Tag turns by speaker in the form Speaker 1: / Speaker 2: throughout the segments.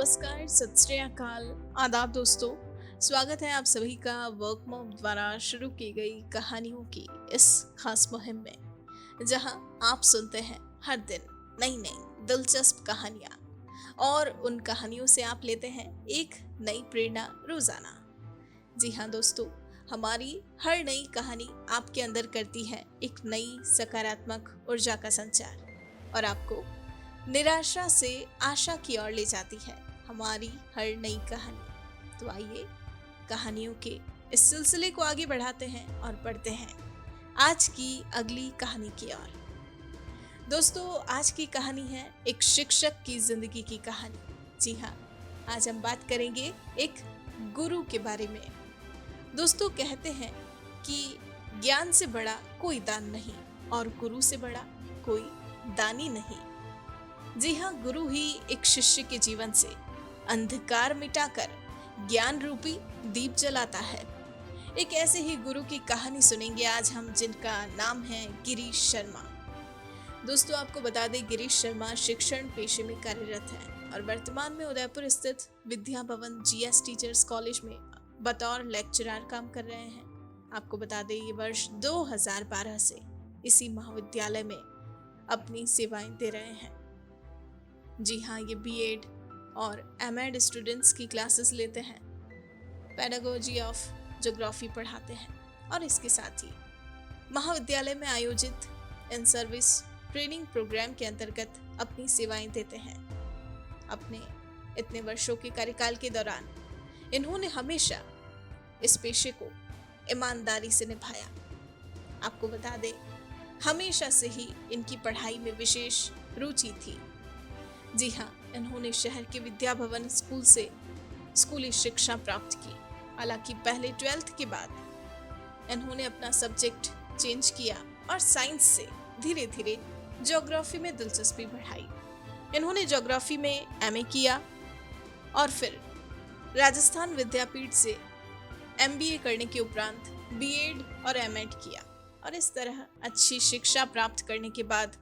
Speaker 1: नमस्कार, सत श्री अकाल, आदाब दोस्तों। स्वागत है आप सभी का वर्क मॉम द्वारा शुरू की गई कहानियों की इस खास मुहिम में, जहां आप सुनते हैं हर दिन नई नई दिलचस्प कहानियां और उन कहानियों से आप लेते हैं एक नई प्रेरणा रोजाना। जी हाँ दोस्तों, हमारी हर नई कहानी आपके अंदर करती है एक नई सकारात्मक ऊर्जा का संचार और आपको निराशा से आशा की ओर ले जाती है हमारी हर नई कहानी। तो आइए कहानियों के इस सिलसिले को आगे बढ़ाते हैं और पढ़ते हैं आज की अगली कहानी की ओर। दोस्तों, आज की कहानी है एक शिक्षक की जिंदगी की कहानी। जी हाँ, आज हम बात करेंगे एक गुरु के बारे में। दोस्तों, कहते हैं कि ज्ञान से बड़ा कोई दान नहीं और गुरु से बड़ा कोई दानी नहीं। जी हाँ, गुरु ही एक शिष्य के जीवन से अंधकार मिटाकर ज्ञान रूपी दीप जलाता है। एक ऐसे ही गुरु की कहानी सुनेंगे आज हम, जिनका नाम है गिरीश शर्मा। दोस्तों, आपको बता दें, गिरीश शर्मा शिक्षण पेशे में कार्यरत हैं और वर्तमान में उदयपुर स्थित Vidya Bhavan GS teachers college में बतौर लेक्चरर काम कर रहे हैं। आपको बता दें, ये वर्ष 2012 से इसी महाविद्यालय में अपनी सेवाएं दे रहे हैं। जी हाँ, ये बीएड और एमएड स्टूडेंट्स की क्लासेस लेते हैं, पेडागोजी ऑफ ज्योग्राफी पढ़ाते हैं और इसके साथ ही महाविद्यालय में आयोजित इन सर्विस ट्रेनिंग प्रोग्राम के अंतर्गत अपनी सेवाएं देते हैं। अपने इतने वर्षों के कार्यकाल के दौरान इन्होंने हमेशा इस पेशे को ईमानदारी से निभाया। आपको बता दें, हमेशा से ही इनकी पढ़ाई में विशेष रुचि थी। जी हाँ, इन्होंने शहर के विद्या भवन स्कूल से स्कूली शिक्षा प्राप्त की। हालांकि पहले 12th के बाद इन्होंने अपना सब्जेक्ट चेंज किया और साइंस से धीरे धीरे ज्योग्राफी में दिलचस्पी बढ़ाई। इन्होंने ज्योग्राफी में एमए किया और फिर राजस्थान विद्यापीठ से एमबीए करने के उपरांत बीएड और एमएड किया और इस तरह अच्छी शिक्षा प्राप्त करने के बाद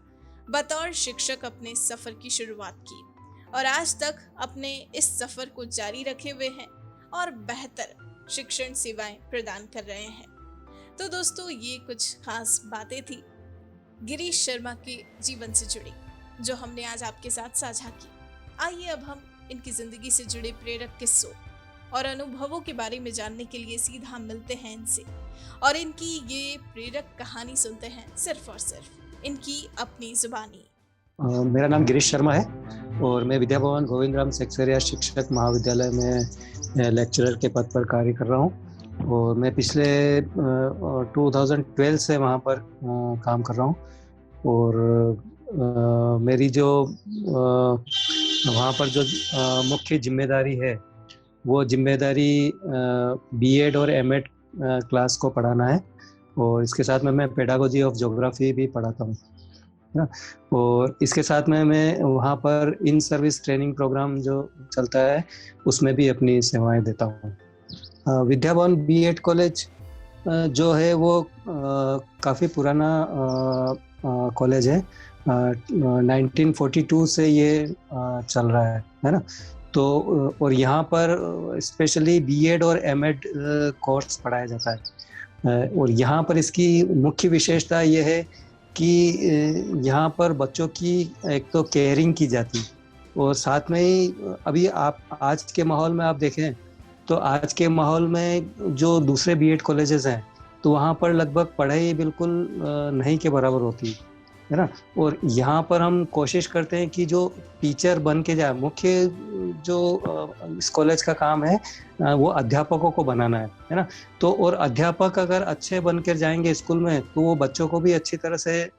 Speaker 1: बतौर शिक्षक अपने सफर की शुरुआत की और आज तक अपने इस सफर को जारी रखे हुए हैं और बेहतर शिक्षण सेवाएं प्रदान कर रहे हैं। तो दोस्तों, ये कुछ खास बातें थी गिरीश शर्मा के जीवन से जुड़ी, जो हमने आज आपके साथ साझा की। आइए अब हम इनकी जिंदगी से जुड़े प्रेरक किस्सों और अनुभवों के बारे में जानने के लिए सीधा मिलते हैं इनसे और इनकी ये प्रेरक कहानी सुनते हैं सिर्फ और सिर्फ इनकी अपनी जुबानी।
Speaker 2: मेरा नाम गिरीश शर्मा है और मैं विद्या भवन गोविंद राम सेक्सरिया शिक्षक महाविद्यालय में लेक्चरर के पद पर कार्य कर रहा हूँ और मैं पिछले 2012 से वहाँ पर काम कर रहा हूँ। और मेरी जो वहाँ पर जो मुख्य जिम्मेदारी है, वो जिम्मेदारी बीएड और एमएड क्लास को पढ़ाना है और इसके साथ में मैं पेडागोजी ऑफ ज्योग्राफी भी पढ़ाता हूँ, है ना। और इसके साथ में मैं वहाँ पर इन सर्विस ट्रेनिंग प्रोग्राम जो चलता है उसमें भी अपनी सेवाएं देता हूँ। विद्या भवन बीएड कॉलेज जो है वो काफ़ी पुराना कॉलेज है। 1942 से ये चल रहा है ना। तो और यहाँ पर स्पेशली बीएड और एमएड कोर्स पढ़ाया जाता है और यहाँ पर इसकी मुख्य विशेषता ये है कि यहाँ पर बच्चों की एक तो केयरिंग की जाती और साथ में ही अभी आप आज के माहौल में आप देखें तो आज के माहौल में जो दूसरे बीएड कॉलेजेस हैं तो वहाँ पर लगभग पढ़ाई बिल्कुल नहीं के बराबर होती है ना। और यहाँ पर हम कोशिश करते हैं कि जो टीचर बन के जाए, मुख्य जो इस कॉलेज का काम है वो अध्यापकों को बनाना है ना। तो और अध्यापक अगर अच्छे बन कर जाएंगे स्कूल में तो वो बच्चों को भी अच्छी तरह से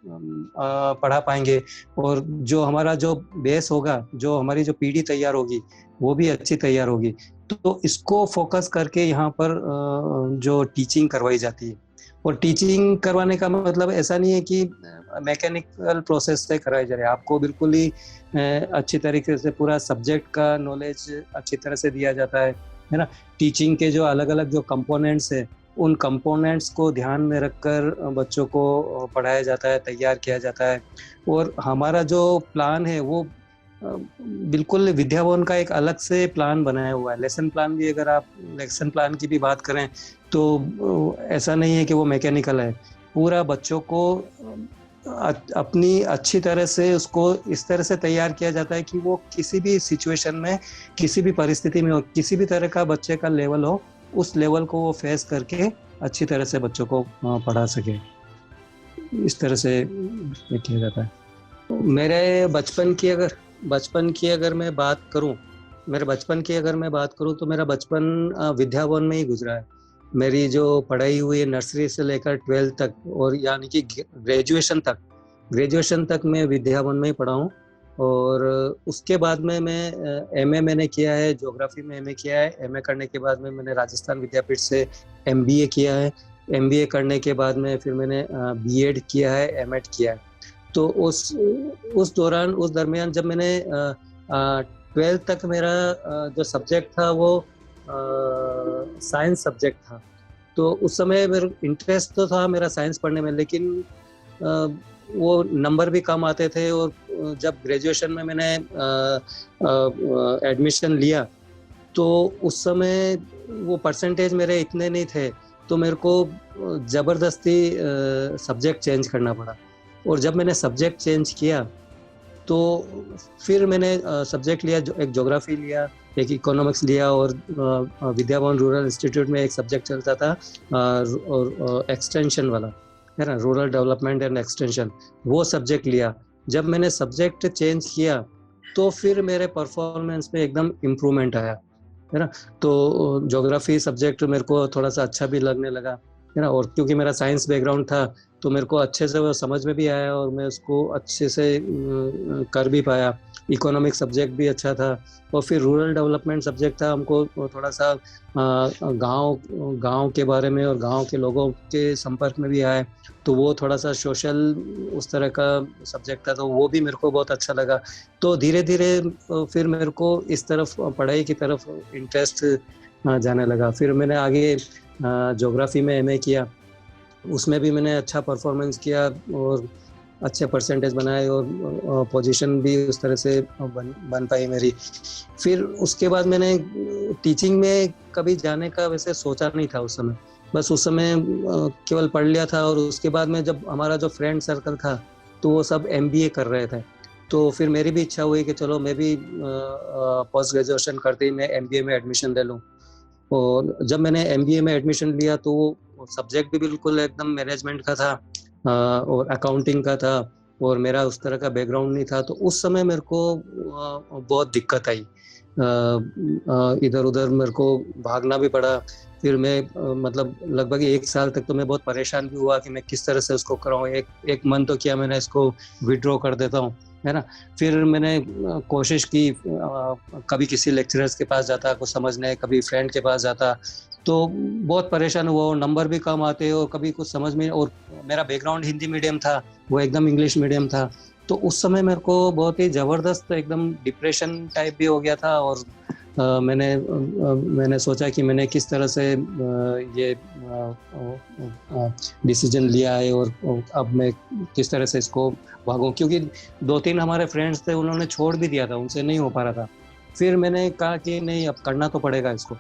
Speaker 2: पढ़ा पाएंगे और जो हमारा जो बेस होगा, जो हमारी जो पीढ़ी तैयार होगी वो भी अच्छी तैयार होगी। तो इसको फोकस करके यहाँ पर जो टीचिंग करवाई जाती है और टीचिंग करवाने का मतलब ऐसा नहीं है कि मैकेनिकल प्रोसेस से कराया जा रहा है। आपको बिल्कुल ही अच्छी तरीके से पूरा सब्जेक्ट का नॉलेज अच्छी तरह से दिया जाता है ना। टीचिंग के जो अलग अलग जो कंपोनेंट्स है, उन कंपोनेंट्स को ध्यान में रखकर बच्चों को पढ़ाया जाता है, तैयार किया जाता है। और हमारा जो प्लान है वो बिल्कुल विद्या भवन का एक अलग से प्लान बनाया हुआ है। लेसन प्लान भी, अगर आप लेसन प्लान की भी बात करें तो ऐसा नहीं है कि वो मैकेनिकल है। पूरा बच्चों को अपनी अच्छी तरह से उसको इस तरह से तैयार किया जाता है कि वो किसी भी सिचुएशन में, किसी भी परिस्थिति में हो, किसी भी तरह का बच्चे का लेवल हो, उस लेवल को वो फेस करके अच्छी तरह से बच्चों को पढ़ा सके। इस तरह से किया जाता है। मेरे बचपन की अगर मैं बात करूं, तो मेरा बचपन विद्या भवन में ही गुजरा है। मेरी जो पढ़ाई हुई है नर्सरी से लेकर 12th तक, और यानी कि ग्रेजुएशन तक मैं विद्या भवन में ही पढ़ा हूँ। और उसके बाद में मैं एमए मैंने किया है, ज्योग्राफी में एमए किया है। एमए करने के बाद में मैंने राजस्थान विद्यापीठ से एमबीए किया है। एमबीए करने के बाद में फिर मैंने बीएड किया है, एमएड किया है। तो उस दरमियान जब मैंने 12th तक मेरा जो सब्जेक्ट था वो साइंस सब्जेक्ट था। तो उस समय मेरा इंटरेस्ट तो था मेरा साइंस पढ़ने में, लेकिन वो नंबर भी कम आते थे। और जब ग्रेजुएशन में मैंने एडमिशन लिया तो उस समय वो परसेंटेज मेरे इतने नहीं थे, तो मेरे को ज़बरदस्ती सब्जेक्ट चेंज करना पड़ा। और जब मैंने सब्जेक्ट चेंज किया तो फिर मैंने सब्जेक्ट लिया, एक ज्योग्राफी लिया, एक इकोनॉमिक्स लिया, और विद्या भवन रूरल इंस्टीट्यूट में एक सब्जेक्ट चलता था और एक्सटेंशन वाला, है ना, रूरल डेवलपमेंट एंड एक्सटेंशन, वो सब्जेक्ट लिया। जब मैंने सब्जेक्ट चेंज किया तो फिर मेरे परफॉर्मेंस में एकदम इम्प्रूवमेंट आया, है ना। तो ज्योग्राफी सब्जेक्ट मेरे को थोड़ा सा अच्छा भी लगने लगा, है ना। और क्योंकि मेरा साइंस बैकग्राउंड था तो मेरे को अच्छे से वो समझ में भी आया और मैं उसको अच्छे से कर भी पाया। इकोनॉमिक सब्जेक्ट भी अच्छा था। और फिर रूरल डेवलपमेंट सब्जेक्ट था, हमको थोड़ा सा गांव के बारे में और गांव के लोगों के संपर्क में भी आए, तो वो थोड़ा सा सोशल उस तरह का सब्जेक्ट था, तो वो भी मेरे को बहुत अच्छा लगा। तो धीरे धीरे फिर मेरे को इस तरफ पढ़ाई की तरफ इंटरेस्ट जाने लगा। फिर मैंने आगे ज्योग्राफी में एमए किया, उसमें भी मैंने अच्छा परफॉर्मेंस किया और अच्छे परसेंटेज बनाए और पोजीशन भी उस तरह से बन पाई मेरी। फिर उसके बाद मैंने टीचिंग में कभी जाने का वैसे सोचा नहीं था उस समय, बस उस समय केवल पढ़ लिया था। और उसके बाद में जब हमारा जो फ्रेंड सर्कल था तो वो सब एमबीए कर रहे थे, तो फिर मेरी भी इच्छा हुई कि चलो मैं भी पोस्ट ग्रेजुएशन करते ही मैं एमबीए में एडमिशन ले लूँ। और जब मैंने एमबीए में एडमिशन लिया तो वो सब्जेक्ट भी बिल्कुल एकदम मैनेजमेंट का था और अकाउंटिंग का था, और मेरा उस तरह का बैकग्राउंड नहीं था। तो उस समय मेरे को बहुत दिक्कत आई, इधर उधर मेरे को भागना भी पड़ा। फिर मैं मतलब लगभग 1 साल तक तो मैं बहुत परेशान भी हुआ कि मैं किस तरह से उसको कराऊँ। एक मन तो किया मैंने इसको विड्रॉ कर देता हूँ, है ना। फिर मैंने कोशिश की, कभी किसी लेक्चरर्स के पास जाता कुछ समझने, कभी फ्रेंड के पास जाता, तो बहुत परेशान हुआ। नंबर भी कम आते और कभी कुछ समझ में, और मेरा बैकग्राउंड हिंदी मीडियम था, वो एकदम इंग्लिश मीडियम था। तो उस समय मेरे को बहुत ही ज़बरदस्त एकदम डिप्रेशन टाइप भी हो गया था। और मैंने सोचा कि मैंने किस तरह से ये डिसीजन लिया है और अब मैं किस तरह से इसको भागूं, क्योंकि 2-3 हमारे फ्रेंड्स थे, उन्होंने छोड़ भी दिया था, उनसे नहीं हो पा रहा था। फिर मैंने कहा कि नहीं, अब करना तो पड़ेगा इसको।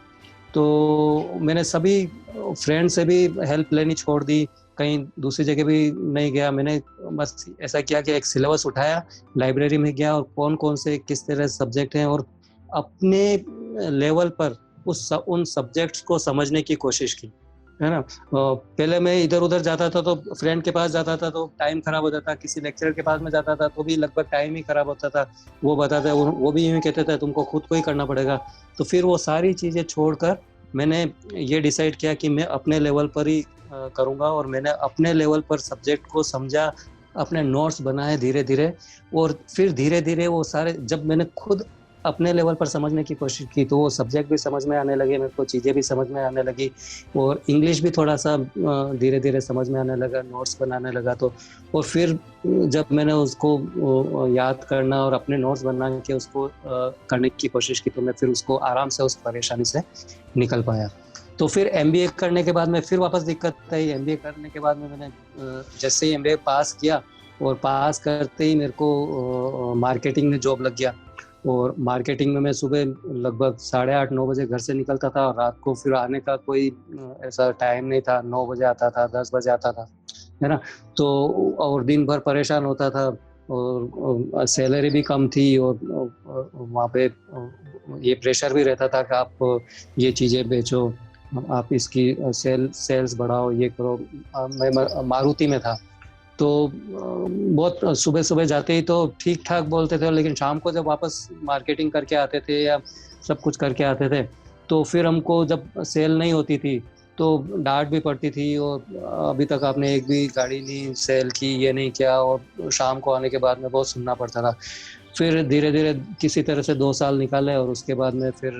Speaker 2: तो मैंने सभी फ्रेंड से भी हेल्प लेनी छोड़ दी, कहीं दूसरी जगह भी नहीं गया। मैंने बस ऐसा किया कि एक सिलेबस उठाया, लाइब्रेरी में गया और कौन कौन से किस तरह सब्जेक्ट हैं, और अपने लेवल पर उन सब्जेक्ट्स को समझने की कोशिश की, है ना। पहले मैं इधर उधर जाता था, तो फ्रेंड के पास जाता था तो टाइम खराब हो जाता, किसी लेक्चरर के पास में जाता था तो भी लगभग टाइम ही खराब होता था। वो बताते, वो भी यूँ कहते थे तुमको खुद को ही करना पड़ेगा। तो फिर वो सारी चीज़ें छोड़कर मैंने ये डिसाइड किया कि मैं अपने लेवल पर ही करूँगा। और मैंने अपने लेवल पर सब्जेक्ट को समझा, अपने नोट्स बनाए धीरे धीरे, और फिर धीरे धीरे वो सारे, जब मैंने खुद अपने लेवल पर समझने की कोशिश की तो वो सब्जेक्ट भी समझ में आने लगे, मेरे को चीज़ें भी समझ में आने लगी, और इंग्लिश भी थोड़ा सा धीरे धीरे समझ में आने लगा, नोट्स बनाने लगा। तो और फिर जब मैंने उसको याद करना और अपने नोट्स बना के उसको करने की कोशिश की, तो मैं फिर उसको आराम से उस परेशानी से निकल पाया। तो फिर एमबीए करने के बाद में फिर वापस दिक्कत आई। एमबीए करने के बाद में मैंने जैसे ही एमबीए पास किया, और पास करते ही मेरे को मार्केटिंग में जॉब लग गया। और मार्केटिंग में मैं सुबह लगभग 8:30-9 बजे घर से निकलता था और रात को फिर आने का कोई ऐसा टाइम नहीं था, 9 बजे आता था, 10 बजे आता था, है ना? तो और दिन भर परेशान होता था और सैलरी भी कम थी और वहाँ पे ये प्रेशर भी रहता था कि आप ये चीज़ें बेचो, आप इसकी सेल्स बढ़ाओ, ये करो। मैं मारुति में था, तो बहुत सुबह-सुबह जाते ही तो ठीक-ठाक बोलते थे, लेकिन शाम को जब वापस मार्केटिंग करके आते थे या सब कुछ करके आते थे, तो फिर हमको जब सेल नहीं होती थी, तो डाँट भी पड़ती थी और अभी तक आपने एक भी गाड़ी नहीं सेल की, ये नहीं किया, और शाम को आने के बाद में बहुत सुनना पड़ता था। फिर धीरे-धीरे किसी तरह से 2 साल निकाले और उसके बाद में फिर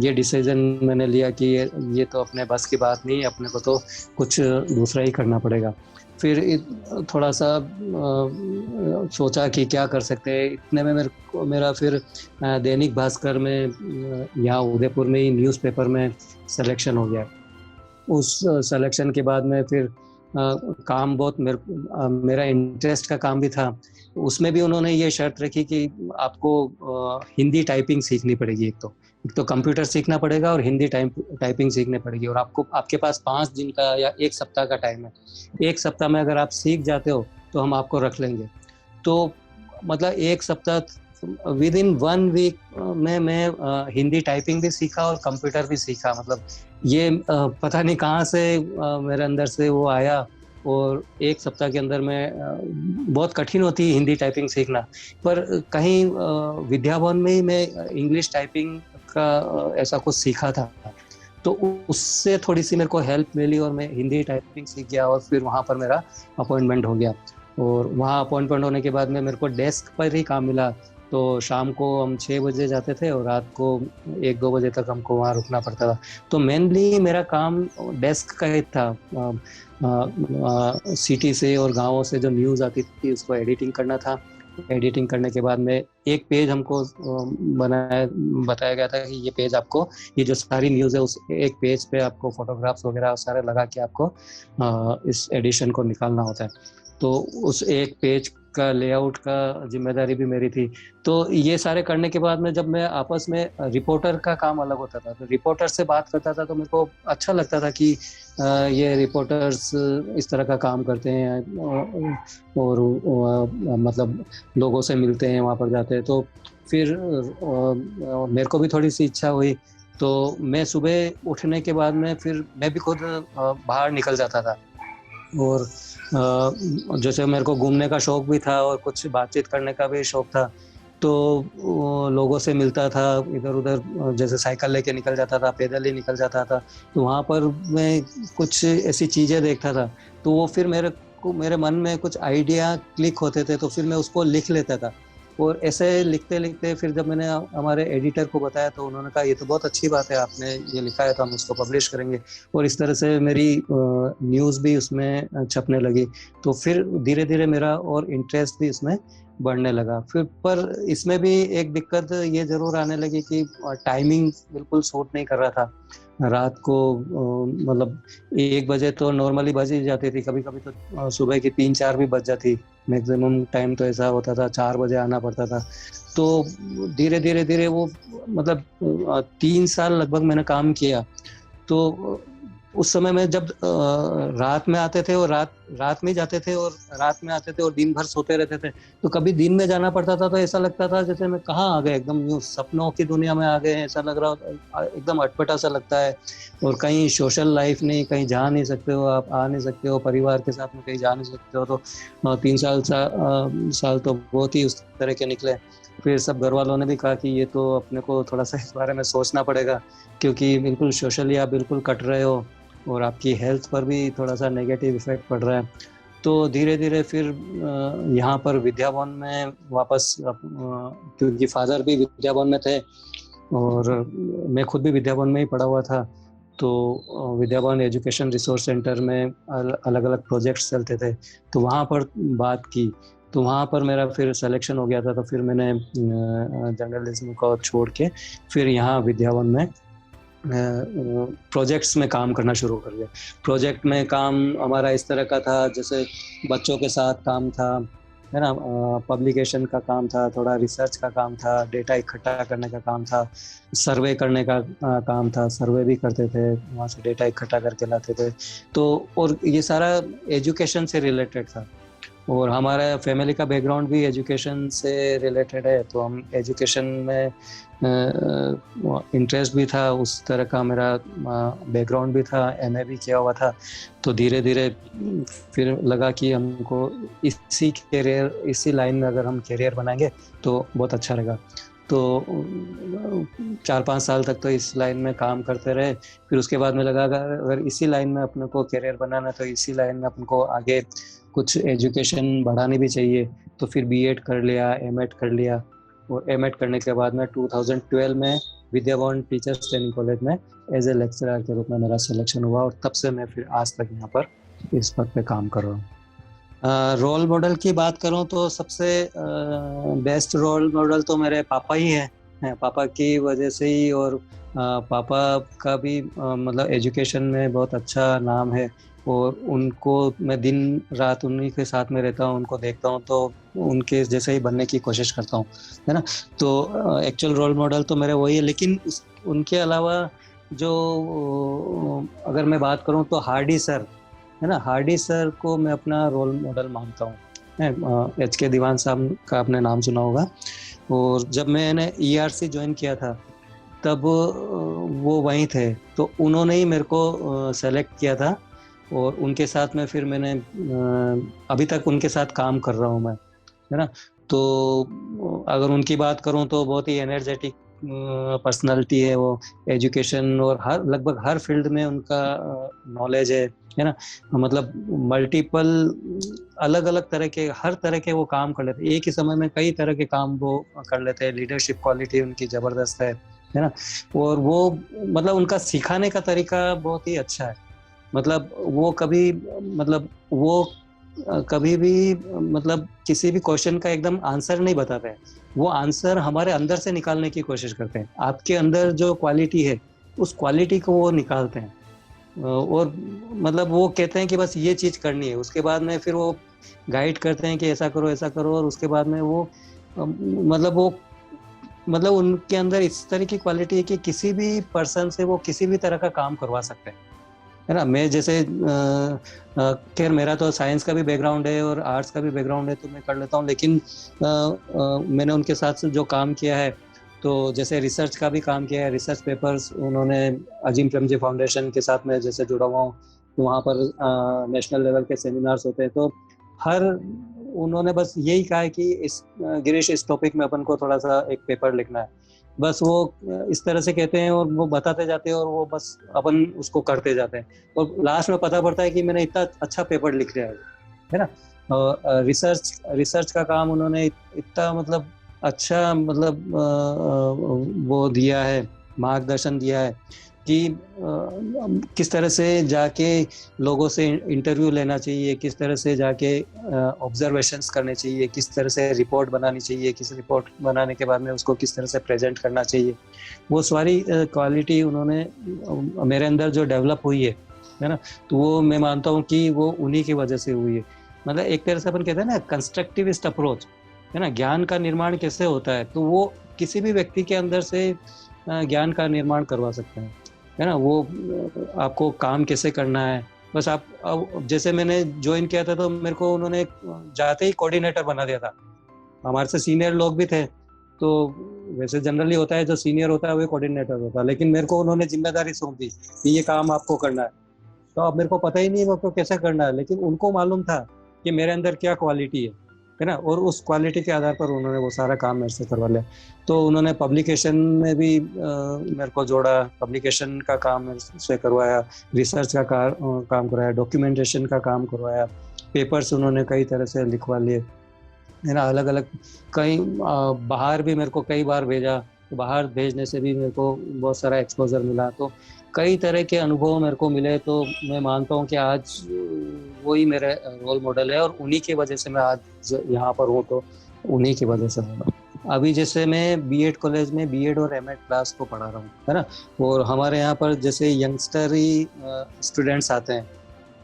Speaker 2: ये डिसीज़न मैंने लिया कि ये तो अपने बस की बात नहीं है, अपने को तो कुछ दूसरा ही करना पड़ेगा। फिर थोड़ा-सा सोचा कि क्या कर सकते हैं, इतने में मेरा फिर दैनिक भास्कर में यहाँ उदयपुर में ही न्यूज़पेपर में सिलेक्शन हो गया। उस सिलेक्शन के बाद में फिर काम बहुत मेरा इंटरेस्ट का काम भी था। उसमें भी उन्होंने ये शर्त रखी कि आपको हिंदी टाइपिंग सीखनी पड़ेगी एक तो कंप्यूटर सीखना पड़ेगा और हिंदी टाइपिंग सीखनी पड़ेगी, और आपके पास 5 दिन का या 1 सप्ताह का टाइम है। 1 सप्ताह में अगर आप सीख जाते हो, तो हम आपको रख लेंगे। तो मतलब 1 सप्ताह विदिन 1 वीक में मैं हिंदी टाइपिंग भी सीखा और कंप्यूटर भी सीखा। मतलब ये पता नहीं कहाँ से मेरे अंदर से वो आया, और 1 सप्ताह के अंदर में बहुत कठिन होती है हिंदी टाइपिंग सीखना, पर कहीं विद्या भवन में ही मैं इंग्लिश टाइपिंग का ऐसा कुछ सीखा था, तो उससे थोड़ी-सी मेरे को हेल्प मिली और मैं हिंदी टाइपिंग सीख गया और फिर वहाँ पर मेरा अपॉइंटमेंट हो गया। और वहाँ अपॉइंटमेंट होने के बाद में मेरे को डेस्क पर ही काम मिला, तो शाम को हम 6 बजे जाते थे और रात को 1-2 बजे तक हमको वहाँ रुकना पड़ता था। तो मेनली मेरा काम डेस्क का ही था। सिटी से और गाँवों से जो न्यूज़ आती थी उसको एडिटिंग करना था। एडिटिंग करने के बाद में एक पेज हमको बताया गया था कि ये पेज आपको, ये जो सारी न्यूज़ है उस एक पेज पे आपको फोटोग्राफ्स वगैरह सारे लगा के आपको इस एडिशन को निकालना होता है। तो उस एक पेज का लेआउट का जिम्मेदारी भी मेरी थी। तो ये सारे करने के बाद में जब मैं आपस में रिपोर्टर का काम अलग होता था, तो रिपोर्टर से बात करता था, तो मेरे को अच्छा लगता था कि ये रिपोर्टर्स इस तरह का काम करते हैं और मतलब लोगों से मिलते हैं, वहाँ पर जाते हैं। तो फिर मेरे को भी थोड़ी सी इच्छा हुई, तो मैं सुबह उठने के बाद में फिर मैं भी खुद बाहर निकल जाता था। और जैसे मेरे को घूमने का शौक भी था और कुछ बातचीत करने का भी शौक था, तो लोगों से मिलता था इधर-उधर, जैसे साइकिल लेके निकल जाता था, पैदल ही निकल जाता था। तो वहाँ पर मैं कुछ ऐसी चीज़ें देखता था, तो वो फिर मेरे मन में कुछ आइडिया क्लिक होते थे, तो फिर मैं उसको लिख लेता था। और ऐसे लिखते-लिखते फिर जब मैंने हमारे एडिटर को बताया, तो उन्होंने कहा ये तो बहुत अच्छी बात है, आपने ये लिखा है तो हम उसको पब्लिश करेंगे। और इस तरह से मेरी न्यूज़ भी उसमें छपने लगी। तो फिर धीरे-धीरे मेरा और इंटरेस्ट भी इसमें बढ़ने लगा। फिर पर इसमें भी एक दिक्कत ये ज़रूर आने लगी कि टाइमिंग बिल्कुल सूट नहीं कर रहा था। रात को मतलब 1 बजे तो नॉर्मली बज ही जाती थी, कभी-कभी तो सुबह की 3-4 भी बज जाती। मैक्सिमम टाइम तो ऐसा होता था 4 बजे आना पड़ता था। तो धीरे-धीरे वो मतलब 3 साल लगभग मैंने काम किया। तो उस समय में जब रात में आते थे और रात में जाते थे और रात में आते थे और दिन भर सोते रहते थे, तो कभी दिन में जाना पड़ता था तो ऐसा लगता था जैसे मैं कहाँ आ गए, एकदम यूँ सपनों की दुनिया में आ गए हैं, ऐसा लग रहा, एकदम अटपटा-सा लगता है। और कहीं सोशल लाइफ नहीं, कहीं जा नहीं सकते हो, आप आ नहीं सकते हो, परिवार के साथ में कहीं जा नहीं सकते हो। तो 3 साल तो बहुत ही उस तरह के निकले। फिर सब घरवालों ने भी कहा कि ये तो अपने को थोड़ा-सा इस बारे में सोचना पड़ेगा, क्योंकि बिल्कुल सोशली आप बिल्कुल कट रहे हो और आपकी हेल्थ पर भी थोड़ा-सा नेगेटिव इफ़ेक्ट पड़ रहा है। तो धीरे-धीरे फिर यहाँ पर विद्या भवन में वापस क्योंकि फ़ादर भी विद्या भवन में थे और मैं खुद भी विद्या भवन में ही पढ़ा हुआ था, तो Vidya Bhavan education resource centre में अलग-अलग प्रोजेक्ट्स चलते थे, तो वहाँ पर बात की। तो वहाँ पर मेरा फिर सिलेक्शन हो गया था, तो फिर मैंने जर्नलिज़्म को छोड़ के फिर यहाँ विद्या भवन में प्रोजेक्ट्स में काम करना शुरू कर दिया। प्रोजेक्ट में काम हमारा इस तरह का था, जैसे बच्चों के साथ काम था, है ना। पब्लिकेशन का काम था, थोड़ा रिसर्च का काम था, डेटा इकट्ठा करने का काम था, सर्वे करने का काम था, सर्वे भी करते थे, वहाँ से डेटा इकट्ठा करके लाते थे। तो और ये सारा एजुकेशन से रिलेटेड था, और हमारा फैमिली का बैकग्राउंड भी एजुकेशन से रिलेटेड है, तो हम एजुकेशन में इंटरेस्ट भी था, उस तरह का मेरा बैकग्राउंड भी था, एमए भी किया हुआ था। तो धीरे धीरे फिर लगा कि हमको इसी लाइन में अगर हम करियर बनाएंगे तो बहुत अच्छा रहेगा। तो 4-5 साल तक तो इस लाइन में काम करते रहे। फिर उसके बाद में लगा अगर इसी लाइन में अपने को करियर बनाना है तो इसी लाइन में अपन को आगे कुछ एजुकेशन बढ़ानी भी चाहिए। तो फिर बीएड कर लिया, एमएड कर लिया, और एमएड करने के बाद में 2012 में विद्याभवन टीचर्स ट्रेनिंग कॉलेज में एज ए लेक्चरर के रूप में मेरा सिलेक्शन हुआ, और तब से मैं फिर आज तक यहाँ पर इस पद पे काम कर रहा हूँ। रोल मॉडल की बात करूं तो सबसे बेस्ट रोल मॉडल तो मेरे पापा ही हैं। पापा की वजह से ही, और पापा का भी मतलब एजुकेशन में बहुत अच्छा नाम है, और उनको मैं दिन रात उन्हीं के साथ में रहता हूँ, उनको देखता हूँ तो उनके जैसे ही बनने की कोशिश करता हूँ, है ना। तो एक्चुअल रोल मॉडल तो मेरे वही है, लेकिन उनके अलावा जो अगर मैं बात करूँ तो हार्डी सर, है ना, हार्डी सर को मैं अपना रोल मॉडल मानता हूँ। एच.के. दीवान साहब का आपने नाम सुना होगा। और जब मैंने ईआरसी ज्वाइन किया था तब वो वहीं थे, तो उन्होंने ही मेरे को सेलेक्ट किया था, और उनके साथ में फिर मैंने अभी तक उनके साथ काम कर रहा हूँ मैं, है ना। तो अगर उनकी बात करूँ तो बहुत ही एनर्जेटिक पर्सनालिटी है वो। एजुकेशन और लगभग हर फील्ड में उनका नॉलेज है ना। मतलब मल्टीपल अलग अलग तरह के, हर तरह के वो काम कर लेते, एक ही समय में कई तरह के काम वो कर लेते हैं। लीडरशिप क्वालिटी उनकी जबरदस्त है ना। और वो मतलब उनका सिखाने का तरीका बहुत ही अच्छा है। मतलब वो कभी मतलब वो कभी भी मतलब किसी भी क्वेश्चन का एकदम आंसर नहीं बताते हैं, वो आंसर हमारे अंदर से निकालने की कोशिश करते हैं। आपके अंदर जो क्वालिटी है उस क्वालिटी को वो निकालते हैं, और मतलब वो कहते हैं कि बस ये चीज करनी है, उसके बाद में फिर वो गाइड करते हैं कि ऐसा करो ऐसा करो, और उसके बाद में वो मतलब उनके अंदर इस तरह की क्वालिटी है कि किसी भी पर्सन से वो किसी भी तरह का काम करवा सकते हैं, है ना। मैं जैसे खैर मेरा तो साइंस का भी बैकग्राउंड है और आर्ट्स का भी बैकग्राउंड है, तो मैं कर लेता हूँ, लेकिन मैंने उनके साथ जो काम किया है, तो जैसे रिसर्च का भी काम किया है। रिसर्च पेपर्स उन्होंने अजीम प्रेमजी फाउंडेशन के साथ में जैसे जुड़ा हुआ हूँ, तो वहाँ पर नेशनल लेवल के सेमिनार्स होते हैं, तो हर उन्होंने बस यही कहा है कि गिरीश इस टॉपिक में अपन को थोड़ा सा एक पेपर लिखना है, बस वो इस तरह से कहते हैं और वो बताते जाते हैं, और वो बस अपन उसको करते जाते हैं, और लास्ट में पता पड़ता है कि मैंने इतना अच्छा पेपर लिख लिया है ना। रिसर्च का काम उन्होंने इतना मतलब अच्छा मतलब वो दिया है, मार्गदर्शन दिया है कि किस तरह से जाके लोगों से इंटरव्यू लेना चाहिए, किस तरह से जाके ऑब्जर्वेशंस करने चाहिए, किस तरह से रिपोर्ट बनानी चाहिए, किस रिपोर्ट बनाने के बाद में उसको किस तरह से प्रेजेंट करना चाहिए। वो सारी क्वालिटी उन्होंने मेरे अंदर जो डेवलप हुई है ना, तो वो मैं मानता हूँ कि वो उन्हीं की वजह से हुई है। मतलब एक तरह से अपन कहते हैं ना कंस्ट्रक्टिविस्ट अप्रोच, है ना, ज्ञान का निर्माण कैसे होता है, तो वो किसी भी व्यक्ति के अंदर से ज्ञान का निर्माण करवा सकते हैं, है ना। वो आपको काम कैसे करना है, बस आप जैसे मैंने ज्वाइन किया था तो मेरे को उन्होंने जाते ही कोऑर्डिनेटर बना दिया था। हमारे से सीनियर लोग भी थे, तो वैसे जनरली होता है जो सीनियर होता है वो कोऑर्डिनेटर होता है, लेकिन मेरे को उन्होंने जिम्मेदारी सौंप दी कि ये काम आपको करना है। तो अब मेरे को पता ही नहीं वो तो कैसे करना है, लेकिन उनको मालूम था कि मेरे अंदर क्या क्वालिटी है ना, और उस क्वालिटी के आधार पर उन्होंने वो सारा काम मेरे से करवा लिया। तो उन्होंने पब्लिकेशन में भी मेरे को जोड़ा, पब्लिकेशन का काम मेरे से करवाया, रिसर्च का काम करवाया, डॉक्यूमेंटेशन का काम करवाया, पेपर्स उन्होंने कई तरह से लिखवा लिए, है ना। अलग अलग कई बाहर भी मेरे को कई बार भेजा, तो बाहर भेजने से भी मेरे को बहुत सारा एक्सपोजर मिला, तो कई तरह के अनुभव मेरे को मिले। तो मैं मानता हूँ कि आज वही मेरे रोल मॉडल है, और उन्हीं की वजह से मैं आज यहाँ पर हूँ, तो उन्हीं की वजह से हूँ। अभी जैसे मैं बीएड कॉलेज में बीएड और एमएड क्लास को पढ़ा रहा हूँ, है ना। और हमारे यहाँ पर जैसे यंगस्टर ही स्टूडेंट्स आते हैं,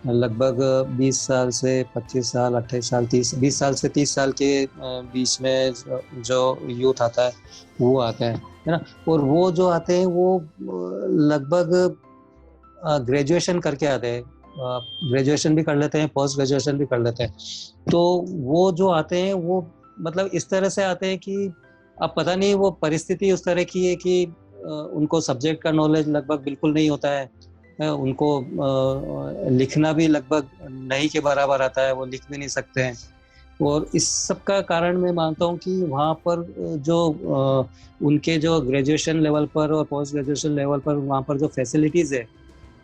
Speaker 2: लगभग 20 साल से 25 साल, 28 साल, 20 साल से 30 साल के बीच में जो यूथ आता है वो आता है ना। और वो जो आते हैं वो लगभग ग्रेजुएशन करके आते हैं, ग्रेजुएशन भी कर लेते हैं, पोस्ट ग्रेजुएशन भी कर लेते हैं। तो वो जो आते हैं वो मतलब इस तरह से आते हैं कि अब पता नहीं वो परिस्थिति उस तरह की है कि उनको सब्जेक्ट का नॉलेज लगभग बिल्कुल नहीं होता है। उनको लिखना भी लगभग नहीं के बराबर आता है, वो लिख भी नहीं सकते हैं। और इस सब का कारण मैं मानता हूँ कि वहाँ पर जो उनके जो ग्रेजुएशन लेवल पर और पोस्ट ग्रेजुएशन लेवल पर वहाँ पर जो फैसिलिटीज़ है,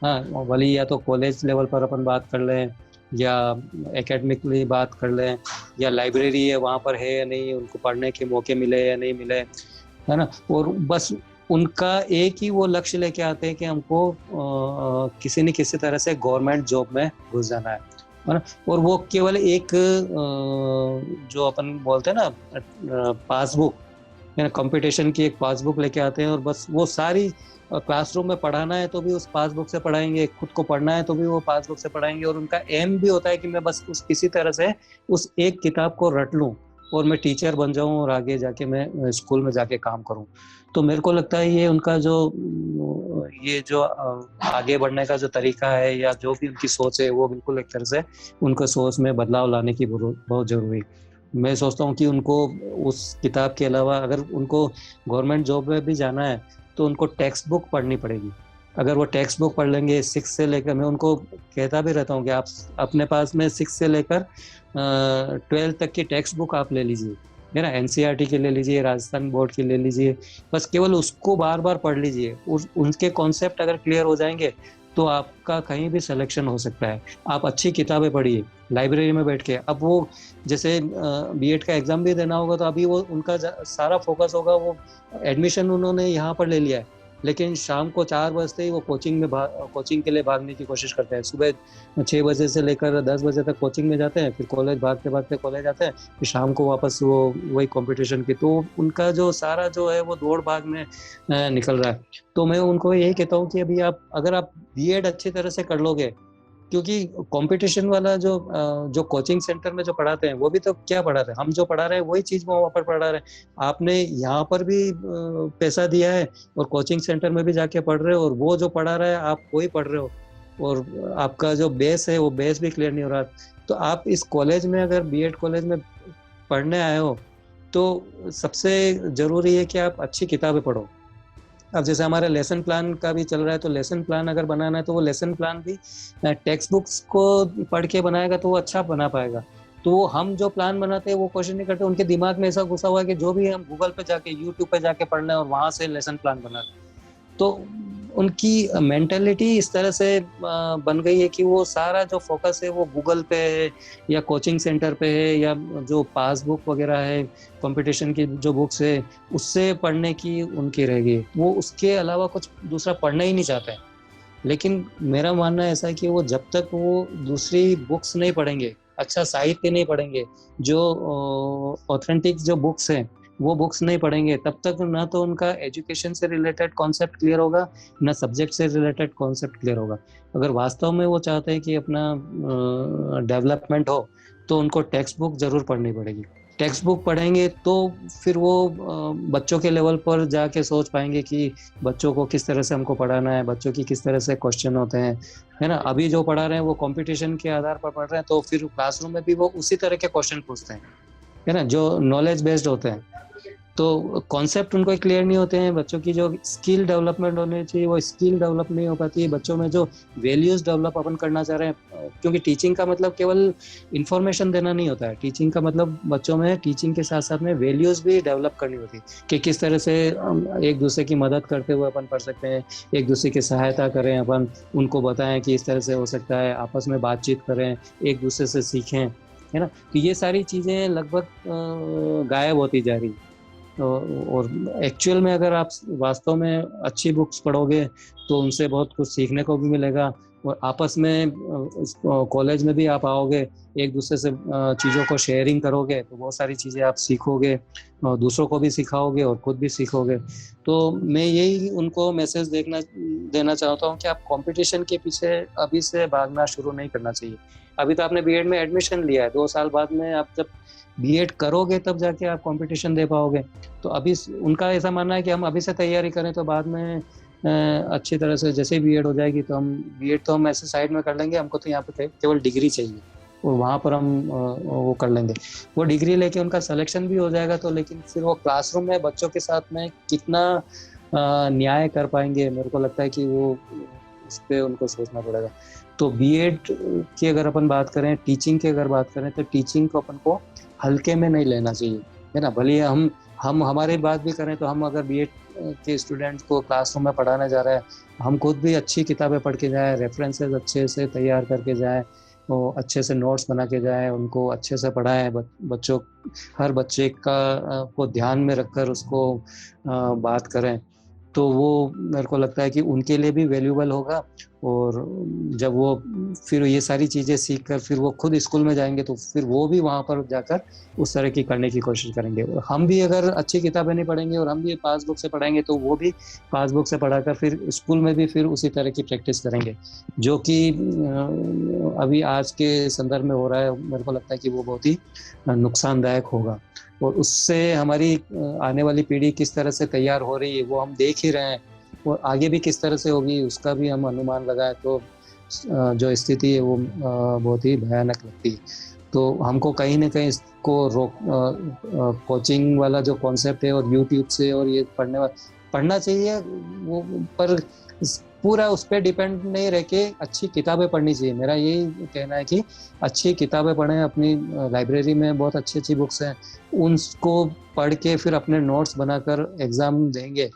Speaker 2: हाँ भले या तो कॉलेज लेवल पर अपन बात कर लें या एकेडमिकली बात कर लें या लाइब्रेरी है वहाँ पर है या नहीं, उनको पढ़ने के मौके मिले या नहीं मिले, है ना। और बस उनका एक ही वो लक्ष्य लेके आते हैं कि हमको किसी न किसी तरह से गवर्नमेंट जॉब में घुस जाना है ना। और वो केवल एक जो अपन बोलते हैं ना पासबुक, कंपटीशन की एक पासबुक लेके आते हैं और बस वो सारी क्लासरूम में पढ़ाना है तो भी उस पासबुक से पढ़ाएंगे, खुद को पढ़ना है तो भी वो पासबुक से पढ़ाएंगे। और उनका एम भी होता है कि मैं बस उस किसी तरह से उस एक किताब को रट लूं और मैं टीचर बन जाऊं और आगे जाके मैं स्कूल में जाके काम करूं। तो मेरे को लगता है ये उनका जो ये जो आगे बढ़ने का जो तरीका है या जो भी उनकी सोच है वो बिल्कुल एक तरह से उनको सोच में बदलाव लाने की बहुत जरूरी है। मैं सोचता हूँ कि उनको उस किताब के अलावा अगर उनको गवर्नमेंट जॉब में भी जाना है तो उनको टेक्स्ट बुक पढ़नी पड़ेगी। अगर वो टेक्स्ट बुक पढ़ लेंगे 6 से लेकर, मैं उनको कहता भी रहता हूँ कि आप अपने पास में 6 से लेकर 12 तक की टेक्स्ट बुक आप ले लीजिए, है ना। एनसीईआरटी की ले लीजिए, राजस्थान बोर्ड की ले लीजिए, बस केवल उसको बार बार पढ़ लीजिए। उनके कॉन्सेप्ट अगर क्लियर हो जाएंगे तो आपका कहीं भी सिलेक्शन हो सकता है। आप अच्छी किताबें पढ़िए लाइब्रेरी में बैठ के। अब वो जैसे बीएड का एग्जाम भी देना होगा तो अभी वो उनका सारा फोकस होगा, वो एडमिशन उन्होंने यहाँ पर ले लिया है लेकिन शाम को 4 बजते ही वो कोचिंग के लिए भागने की कोशिश करते हैं। सुबह 6 बजे से लेकर 10 बजे तक कोचिंग में जाते हैं, फिर कॉलेज भागते भागते कॉलेज आते हैं, फिर शाम को वापस वो वही कंपटीशन की। तो उनका जो सारा जो है वो दौड़ भाग में निकल रहा है। तो मैं उनको यही कहता हूँ कि अभी अगर आप बीएड अच्छी तरह से कर लोगे, क्योंकि कंपटीशन वाला जो कोचिंग सेंटर में जो पढ़ाते हैं वो भी तो क्या पढ़ा रहे हैं, हम जो पढ़ा रहे हैं वही चीज वो वहाँ पर पढ़ा रहे हैं। आपने यहाँ पर भी पैसा दिया है और कोचिंग सेंटर में भी जाके पढ़ रहे हो और वो जो पढ़ा रहा है आप वही पढ़ रहे हो और आपका जो बेस है वो बेस भी क्लियर नहीं हो रहा। तो आप इस कॉलेज में अगर बीएड कॉलेज में पढ़ने आए हो तो सबसे जरूरी है कि आप अच्छी किताबें पढ़ो। अब जैसे हमारे लेसन प्लान का भी चल रहा है तो लेसन प्लान अगर बनाना है तो वो लेसन प्लान भी टेक्स्ट बुक्स को पढ़ के बनाएगा तो वो अच्छा बना पाएगा। तो वो हम जो प्लान बनाते हैं वो क्वेश्चन नहीं करते, उनके दिमाग में ऐसा घुसा हुआ है कि जो भी हम गूगल पे जाके यूट्यूब पे जाके पढ़ना है और वहां से लेसन प्लान बना। तो उनकी मेंटेलिटी इस तरह से बन गई है कि वो सारा जो फोकस है वो गूगल पे है या कोचिंग सेंटर पे है या जो पासबुक वगैरह है, कंपटीशन की जो बुक्स है उससे पढ़ने की उनकी रह गई। वो उसके अलावा कुछ दूसरा पढ़ना ही नहीं चाहते हैं। लेकिन मेरा मानना ऐसा है कि वो जब तक वो दूसरी बुक्स नहीं पढ़ेंगे, अच्छा साहित्य नहीं पढ़ेंगे, जो ऑथेंटिक जो बुक्स हैं वो बुक्स नहीं पढ़ेंगे, तब तक ना तो उनका एजुकेशन से रिलेटेड कॉन्सेप्ट क्लियर होगा ना सब्जेक्ट से रिलेटेड कॉन्सेप्ट क्लियर होगा। अगर वास्तव में वो चाहते हैं कि अपना डेवलपमेंट हो तो उनको टेक्स्ट बुक जरूर पढ़नी पड़ेगी। टेक्स्ट बुक पढ़ेंगे तो फिर वो बच्चों के लेवल पर जाके सोच पाएंगे कि बच्चों को किस तरह से हमको पढ़ाना है, बच्चों की किस तरह से क्वेश्चन होते हैं, है ना। अभी जो पढ़ा रहे हैं वो कंपटीशन के आधार पर पढ़ रहे हैं तो फिर क्लासरूम में भी वो उसी तरह के क्वेश्चन पूछते हैं, है ना, जो नॉलेज बेस्ड होते हैं। तो कॉन्सेप्ट उनको क्लियर नहीं होते हैं। बच्चों की जो स्किल डेवलपमेंट होनी चाहिए वो स्किल डेवलप नहीं हो पाती है। बच्चों में जो वैल्यूज डेवलप अपन करना चाह रहे हैं, क्योंकि टीचिंग का मतलब केवल इंफॉर्मेशन देना नहीं होता है, टीचिंग का मतलब बच्चों में टीचिंग के साथ साथ में वैल्यूज भी डेवलप करनी होती है कि किस तरह से एक दूसरे की मदद करते हुए अपन पढ़ सकते हैं, एक दूसरे की सहायता करें, अपन उनको बताएं कि इस तरह से हो सकता है, आपस में बातचीत करें, एक दूसरे से सीखें, है ना। तो ये सारी चीज़ें लगभग गायब होती जा रही। और एक्चुअल में अगर आप वास्तव में अच्छी बुक्स पढ़ोगे तो उनसे बहुत कुछ सीखने को भी मिलेगा और आपस में कॉलेज में भी आप आओगे, एक दूसरे से चीज़ों को शेयरिंग करोगे तो बहुत सारी चीज़ें आप सीखोगे और दूसरों को भी सिखाओगे और खुद भी सीखोगे। तो मैं यही उनको मैसेज देना चाहता हूँ कि आप कंपटीशन के पीछे अभी से भागना शुरू नहीं करना चाहिए। अभी तो आपने बीएड में एडमिशन लिया है, 2 साल बाद में आप जब बीएड करोगे तब जाके आप कंपटीशन दे पाओगे। तो अभी उनका ऐसा मानना है कि हम अभी से तैयारी करें तो बाद में अच्छी तरह से जैसे ही बीएड हो जाएगी तो हम बीएड तो हम ऐसे साइड में कर लेंगे, हमको तो यहाँ पे केवल डिग्री चाहिए और वहाँ पर हम वो कर लेंगे। वो डिग्री लेके उनका सिलेक्शन भी हो जाएगा, तो लेकिन फिर वो क्लासरूम में बच्चों के साथ में कितना न्याय कर पाएंगे, मेरे को लगता है कि वो इस पे उनको सोचना पड़ेगा। तो बीएड की अगर अपन बात करें, टीचिंग की अगर बात करें, तो टीचिंग को अपन को हल्के में नहीं लेना चाहिए, है ना। भले हम हमारी बात भी करें तो हम अगर बीएड के स्टूडेंट को क्लासरूम में पढ़ाने जा रहे हैं, हम खुद भी अच्छी किताबें पढ़ के जाएं, रेफरेंसेस अच्छे से तैयार करके जाएं, वो अच्छे से नोट्स बना के जाएं, उनको अच्छे से पढ़ाएं, बच्चों हर बच्चे को ध्यान में रखकर उसको बात करें, तो वो मेरे को लगता है कि उनके लिए भी वैल्यूबल होगा। और जब वो फिर ये सारी चीज़ें सीख कर फिर वो खुद स्कूल में जाएंगे तो फिर वो भी वहाँ पर जाकर उस तरह की करने की कोशिश करेंगे। और हम भी अगर अच्छी किताबें नहीं पढ़ेंगे और हम भी पास बुक से पढ़ाएंगे तो वो भी पास बुक से पढ़ाकर फिर स्कूल में भी फिर उसी तरह की प्रैक्टिस करेंगे, जो कि अभी आज के संदर्भ में हो रहा है। मेरे को लगता है कि वो बहुत ही नुकसानदायक होगा और उससे हमारी आने वाली पीढ़ी किस तरह से तैयार हो रही है वो हम देख ही रहे हैं, और आगे भी किस तरह से होगी उसका भी हम अनुमान लगाए तो जो स्थिति है वो बहुत ही भयानक लगती है। तो हमको कहीं ना कहीं इसको कोचिंग वाला जो कॉन्सेप्ट है और यूट्यूब से और ये पढ़ना चाहिए वो, पर पूरा उस पर डिपेंड नहीं रह के अच्छी किताबें पढ़नी चाहिए। मेरा यही कहना है कि अच्छी किताबें पढ़ें, अपनी लाइब्रेरी में बहुत अच्छी अच्छी बुक्स हैं, उनको पढ़ के फिर अपने नोट्स बनाकर एग्ज़ाम देंगे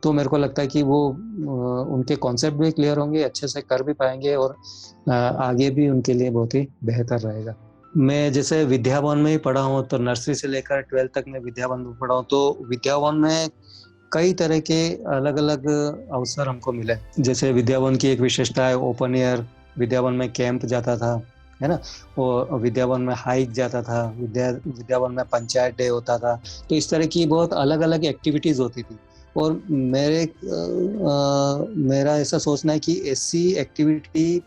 Speaker 2: तो मेरे को लगता है कि वो उनके कॉन्सेप्ट भी क्लियर होंगे, अच्छे से कर भी पाएंगे और आगे भी उनके लिए बहुत ही बेहतर रहेगा। मैं जैसे विद्या भवन में ही पढ़ा हूँ, तो नर्सरी से लेकर 12th तक मैं विद्या भवन में पढ़ा हूँ। तो विद्या भवन में कई तरह के अलग अलग अवसर हमको मिले। जैसे विद्या भवन की एक विशेषता है ओपन एयर, विद्या भवन में कैंप जाता था, है ना, और विद्या भवन में हाइक जाता था, विद्या भवन में पंचायत डे होता था। तो इस तरह की बहुत अलग अलग एक्टिविटीज होती थी। और मेरा ऐसा सोचना है कि ऐसी एक्टिविटी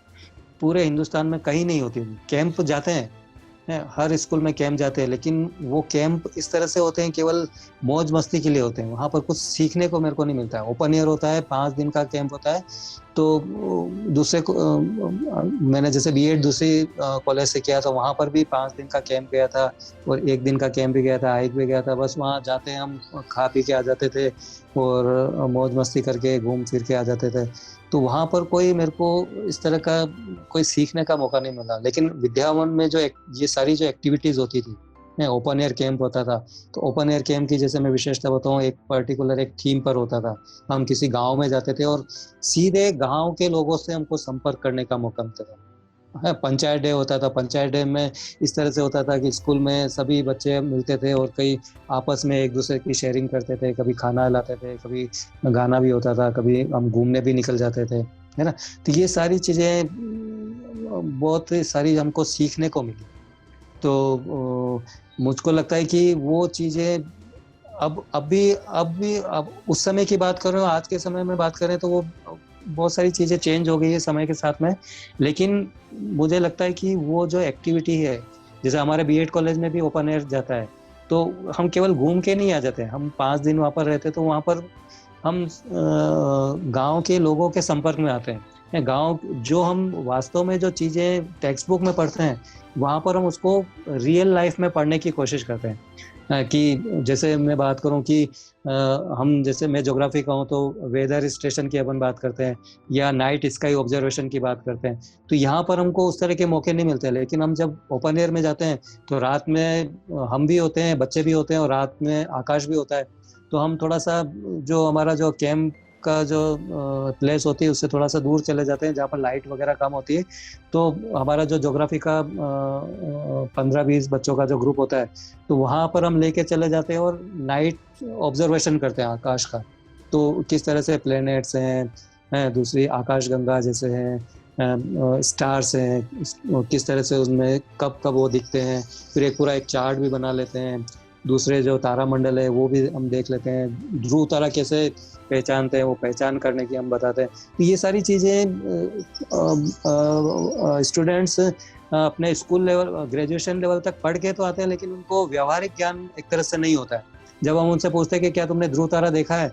Speaker 2: पूरे हिंदुस्तान में कहीं नहीं होती। कैंप जाते हैं, हर स्कूल में कैंप जाते हैं, लेकिन वो कैंप इस तरह से होते हैं केवल मौज मस्ती के लिए होते हैं, वहाँ पर कुछ सीखने को मेरे को नहीं मिलता है। ओपन एयर होता है, 5 दिन का कैंप होता है। तो दूसरे मैंने जैसे बीएड दूसरी कॉलेज से किया, तो वहाँ पर भी 5 दिन का कैंप गया था और 1 दिन का कैंप भी गया था, हाइक भी गया था। बस वहाँ जाते हैं, हम खा पी के आ जाते थे और मौज मस्ती करके घूम फिर के आ जाते थे। तो वहाँ पर कोई मेरे को इस तरह का कोई सीखने का मौका नहीं मिला। लेकिन विद्या भवन में जो ये सारी जो एक्टिविटीज होती थी, ओपन एयर कैंप होता था, तो ओपन एयर कैंप की जैसे मैं विशेषता बताऊँ, एक पर्टिकुलर एक थीम पर होता था। हम किसी गांव में जाते थे और सीधे गांव के लोगों से हमको संपर्क करने का मौका मिलता था। पंचायत डे होता था, पंचायत डे में इस तरह से होता था कि स्कूल में सभी बच्चे मिलते थे और कई आपस में एक दूसरे की शेयरिंग करते थे, कभी खाना लाते थे, कभी गाना भी होता था, कभी हम घूमने भी निकल जाते थे, है ना। तो ये सारी चीज़ें बहुत सारी हमको सीखने को मिली। तो मुझको लगता है कि वो चीज़ें अब उस समय की बात करें, आज के समय में बात करें, तो वो बहुत सारी चीज़ें चेंज हो गई है समय के साथ में। लेकिन मुझे लगता है कि वो जो एक्टिविटी है, जैसे हमारे बीएड कॉलेज में भी ओपन एयर जाता है, तो हम केवल घूम के नहीं आ जाते, हम 5 दिन वहाँ पर रहते, तो वहाँ पर हम गांव के लोगों के संपर्क में आते हैं। गांव जो हम वास्तव में जो चीज़ें टेक्स्ट बुक में पढ़ते हैं, वहाँ पर हम उसको रियल लाइफ में पढ़ने की कोशिश करते हैं। कि जैसे मैं बात करूं कि हम जैसे मैं ज्योग्राफी का हूं, तो वेदर स्टेशन की अपन बात करते हैं या नाइट स्काई ऑब्जर्वेशन की बात करते हैं, तो यहाँ पर हमको उस तरह के मौके नहीं मिलते। लेकिन हम जब ओपन एयर में जाते हैं तो रात में हम भी होते हैं, बच्चे भी होते हैं और रात में आकाश भी होता है। तो हम थोड़ा सा जो हमारा जो कैंप का जो प्लेस होती है उससे थोड़ा सा दूर चले जाते हैं, जहाँ पर लाइट वगैरह कम होती है। तो हमारा जो ज्योग्राफी का 15-20 बच्चों का जो ग्रुप होता है, तो वहाँ पर हम लेके चले जाते हैं और नाइट ऑब्जर्वेशन करते हैं आकाश का। तो किस तरह से प्लैनेट्स हैं, दूसरी आकाश गंगा जैसे हैं, स्टार्स हैं, किस तरह से उसमें कब कब वो दिखते हैं, फिर एक पूरा एक चार्ट भी बना लेते हैं। दूसरे जो तारामंडल है वो भी हम देख लेते हैं, ध्रुव तारा कैसे पहचानते हैं वो पहचान करने की हम बताते हैं। तो ये सारी चीज़ें स्टूडेंट्स अपने स्कूल लेवल ग्रेजुएशन लेवल तक पढ़ के तो आते हैं, लेकिन उनको व्यवहारिक ज्ञान एक तरह से नहीं होता है। जब हम उनसे पूछते हैं कि क्या तुमने ध्रुव तारा देखा है,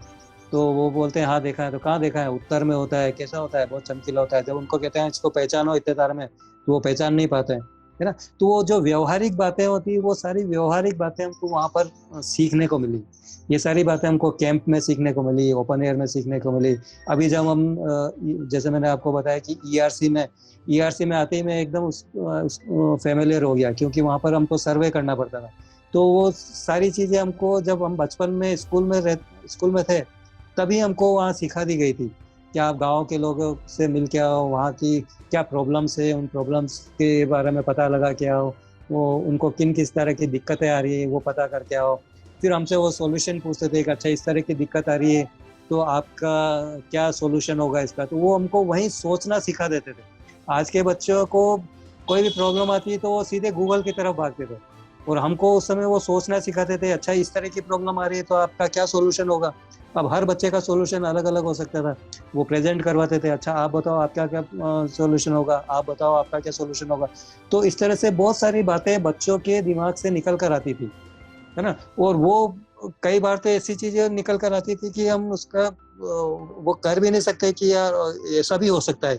Speaker 2: तो वो बोलते हैं हाँ देखा है। तो कहाँ देखा है? उत्तर में होता है। कैसा होता है? बहुत चमकीला होता है। जब उनको कहते हैं इसको पहचानो इतने तारे में, तो वो पहचान नहीं पाते हैं, है ना। तो वो जो व्यवहारिक बातें होती है, वो सारी व्यवहारिक बातें हमको वहाँ पर सीखने को मिली। ये सारी बातें हमको कैंप में सीखने को मिली, ओपन एयर में सीखने को मिली। अभी जब हम जैसे मैंने आपको बताया कि ईआरसी में आते ही मैं एकदम उस फेमिलियर हो गया, क्योंकि वहाँ पर हमको सर्वे करना पड़ता था। तो वो सारी चीज़ें हमको जब हम बचपन में स्कूल में थे, तभी हमको वहाँ सिखा दी गई थी कि आप गांव के लोगों से मिल के आओ, वहाँ की क्या प्रॉब्लम्स है, उन प्रॉब्लम्स के बारे में पता लगा के आओ, वो उनको किस तरह की दिक्कतें आ रही है वो पता करके आओ। फिर हमसे वो सॉल्यूशन पूछते थे कि अच्छा इस तरह की दिक्कत आ रही है तो आपका क्या सॉल्यूशन होगा इसका। तो वो हमको वहीं सोचना सिखा देते थे। आज के बच्चों को कोई भी प्रॉब्लम आती है तो वो सीधे गूगल की तरफ भागते थे, और हमको उस समय वो सोचना सिखाते थे, अच्छा इस तरह की प्रॉब्लम आ रही है तो आपका क्या सॉल्यूशन होगा। अब हर बच्चे का सॉल्यूशन अलग अलग हो सकता था। वो प्रेजेंट करवाते थे, अच्छा आप बताओ आपका क्या सॉल्यूशन होगा, आप बताओ आपका क्या सॉल्यूशन होगा। तो इस तरह से बहुत सारी बातें बच्चों के दिमाग से निकल कर आती थी, है ना। और वो कई बार तो ऐसी चीजें निकल कर आती थी कि हम उसका वो कर भी नहीं सकते कि यार ऐसा भी हो सकता है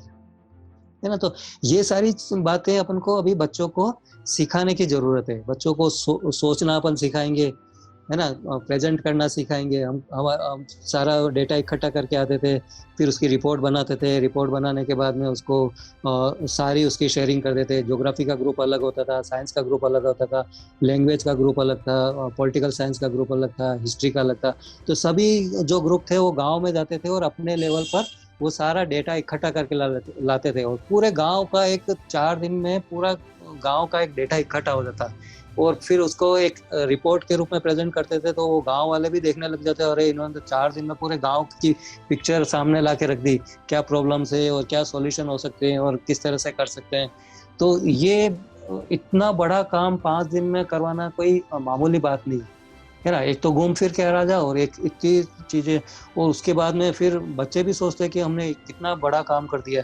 Speaker 2: ना। तो ये सारी बातें अपन को अभी बच्चों को सिखाने की जरूरत है। बच्चों को सोचना अपन सिखाएंगे, है ना, प्रेजेंट करना सिखाएंगे। हम सारा डेटा इकट्ठा करके आते थे, फिर उसकी रिपोर्ट बनाते थे। रिपोर्ट बनाने के बाद में उसको सारी उसकी शेयरिंग कर देते। ज्योग्राफी का ग्रुप अलग होता था, साइंस का ग्रुप अलग होता था, लैंग्वेज का ग्रुप अलग था, पॉलिटिकल साइंस का ग्रुप अलग था, हिस्ट्री का अलग था। तो सभी जो ग्रुप थे वो गाँव में जाते थे और अपने लेवल पर वो सारा डेटा इकट्ठा करके लाते थे, और पूरे गांव का एक 4 दिन में पूरा गांव का एक डेटा इकट्ठा हो जाता, और फिर उसको एक रिपोर्ट के रूप में प्रेजेंट करते थे। तो वो गांव वाले भी देखने लग जाते, अरे इन्होंने तो 4 दिन में पूरे गांव की पिक्चर सामने ला के रख दी, क्या प्रॉब्लम्स है और क्या सॉल्यूशन हो सकते हैं और किस तरह से कर सकते हैं। तो ये इतना बड़ा काम 5 दिन में करवाना कोई मामूली बात नहीं है ना। एक तो घूम फिर के आ जाओ, और एक इतनी चीजें, और उसके बाद में फिर बच्चे भी सोचते हैं कि हमने कितना बड़ा काम कर दिया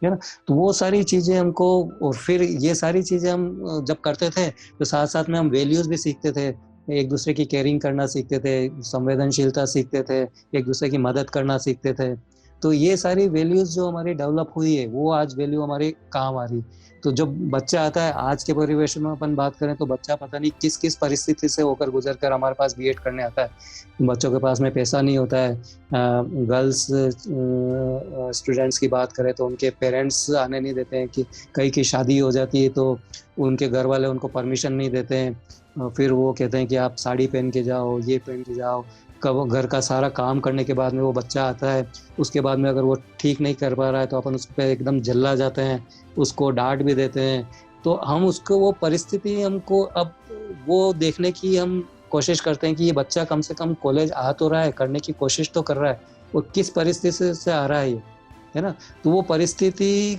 Speaker 2: है ना। तो वो सारी चीजें हमको, और फिर ये सारी चीजें हम जब करते थे तो साथ साथ में हम वैल्यूज भी सीखते थे। एक दूसरे की केयरिंग करना सीखते थे, संवेदनशीलता सीखते थे, एक दूसरे की मदद करना सीखते थे। तो ये सारी वैल्यूज जो हमारी डेवलप हुई है वो आज वैल्यू हमारे काम आ रही। तो जब बच्चा आता है आज के परिवेश में अपन बात करें तो बच्चा पता नहीं किस किस परिस्थिति से होकर गुजर कर हमारे पास बीएड करने आता है। बच्चों के पास में पैसा नहीं होता है। गर्ल्स स्टूडेंट्स की बात करें तो उनके पेरेंट्स आने नहीं देते हैं, कि कई की शादी हो जाती है तो उनके घर वाले उनको परमिशन नहीं देते हैं। फिर वो कहते हैं कि आप साड़ी पहन के जाओ, ये पहन के जाओ। कब घर का सारा काम करने के बाद में वो बच्चा आता है, उसके बाद में अगर वो ठीक नहीं कर पा रहा है तो अपन उस पर एकदम जल्ला जाते हैं, उसको डांट भी देते हैं। तो हम उसको वो परिस्थिति हमको अब वो देखने की हम कोशिश करते हैं कि ये बच्चा कम से कम कॉलेज आ तो रहा है, करने की कोशिश तो कर रहा है, और किस परिस्थिति से आ रहा है ये, है ना। तो वो परिस्थिति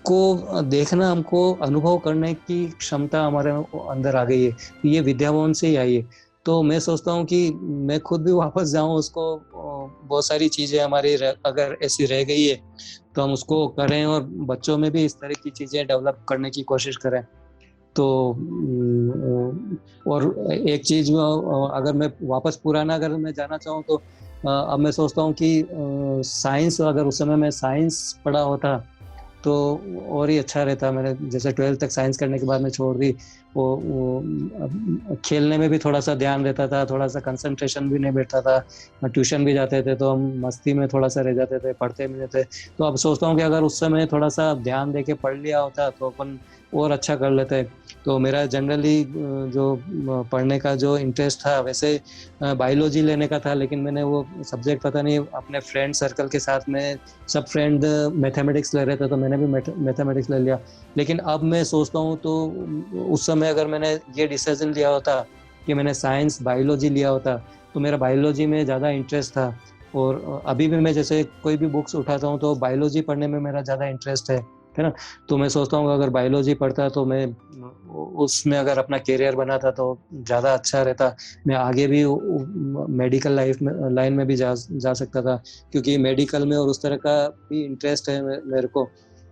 Speaker 2: को देखना, हमको अनुभव करने की क्षमता हमारे अंदर आ गई है। ये विद्या भवन से ही आई है। तो मैं सोचता हूँ कि मैं खुद भी वापस जाऊँ उसको, बहुत सारी चीज़ें हमारी अगर ऐसी रह गई है तो हम उसको करें, और बच्चों में भी इस तरह की चीज़ें डेवलप करने की कोशिश करें। तो और एक चीज़ अगर मैं वापस पुराना अगर मैं जाना चाहूँ तो अब मैं सोचता हूँ कि साइंस, अगर उस समय मैं साइंस पढ़ा होता तो और ही अच्छा रहता। मैंने जैसे 12th तक साइंस करने के बाद में छोड़ दी। वो खेलने में भी थोड़ा सा ध्यान रहता था, थोड़ा सा कंसंट्रेशन भी नहीं बैठता था। ट्यूशन भी जाते थे तो हम मस्ती में थोड़ा सा रह जाते थे, पढ़ते भी नहीं थे। तो अब सोचता हूँ कि अगर उस समय थोड़ा सा ध्यान दे के पढ़ लिया होता तो अपन और अच्छा कर लेते। तो मेरा जनरली जो पढ़ने का जो इंटरेस्ट था वैसे बायोलॉजी लेने का था, लेकिन मैंने वो सब्जेक्ट पता नहीं अपने फ्रेंड सर्कल के साथ में, सब फ्रेंड मैथमेटिक्स ले रहे थे तो मैंने भी मैथमेटिक्स ले लिया। लेकिन अब मैं सोचता हूँ तो उस समय अगर मैंने ये डिसीजन लिया होता कि मैंने साइंस बायोलॉजी लिया होता तो मेरा बायोलॉजी में ज़्यादा इंटरेस्ट था, और अभी भी मैं जैसे कोई भी बुक्स उठाता हूँ तो बायोलॉजी पढ़ने में मेरा ज़्यादा इंटरेस्ट है ना। तो मैं सोचता हूँ अगर बायोलॉजी पढ़ता तो मैं उसमें अगर अपना करियर बनाता तो ज़्यादा अच्छा रहता। मैं आगे भी मेडिकल लाइफ में लाइन में भी जा सकता था, क्योंकि मेडिकल में और उस तरह का भी इंटरेस्ट है मेरे को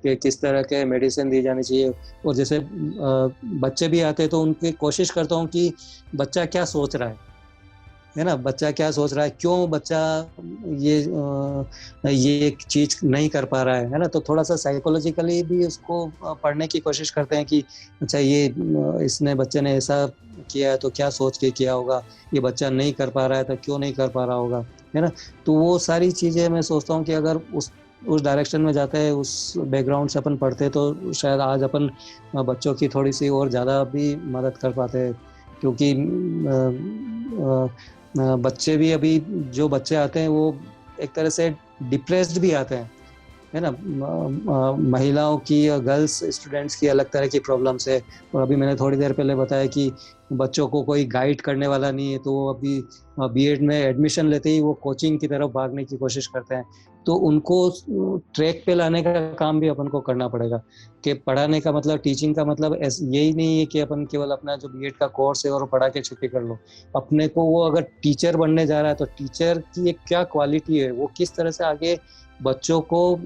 Speaker 2: कि किस तरह के मेडिसिन दी जानी चाहिए। और जैसे बच्चे भी आते हैं तो उनकी कोशिश करता हूँ कि बच्चा क्या सोच रहा है ना, बच्चा क्या सोच रहा है, क्यों बच्चा ये एक चीज नहीं कर पा रहा है ना। तो थोड़ा सा साइकोलॉजिकली भी उसको पढ़ने की कोशिश करते हैं कि अच्छा ये इसने बच्चे ने ऐसा किया है तो क्या सोच के किया होगा, ये बच्चा नहीं कर पा रहा है तो क्यों नहीं कर पा रहा होगा, है ना। तो वो सारी चीजें मैं सोचता हूँ कि अगर उस डायरेक्शन में जाते हैं, उस बैकग्राउंड से अपन पढ़ते हैं तो शायद आज अपन बच्चों की थोड़ी सी और ज़्यादा भी मदद कर पाते हैं। क्योंकि बच्चे भी अभी जो बच्चे आते हैं वो एक तरह से डिप्रेस्ड भी आते हैं, है ना। महिलाओं की या गर्ल्स स्टूडेंट्स की अलग तरह की प्रॉब्लम्स है। और अभी मैंने थोड़ी देर पहले बताया कि बच्चों को कोई गाइड करने वाला नहीं है, तो वो अभी बीएड में एडमिशन लेते ही वो कोचिंग की तरफ भागने की कोशिश करते हैं। तो उनको ट्रैक पे लाने का काम भी अपन को करना पड़ेगा कि पढ़ाने का मतलब, टीचिंग का मतलब यही नहीं है कि अपन केवल अपना जो बीएड का कोर्स है और पढ़ा के छुट्टी कर लो। अपने को वो अगर टीचर बनने जा रहा है तो टीचर की एक क्या क्वालिटी है, वो किस तरह से आगे बच्चों को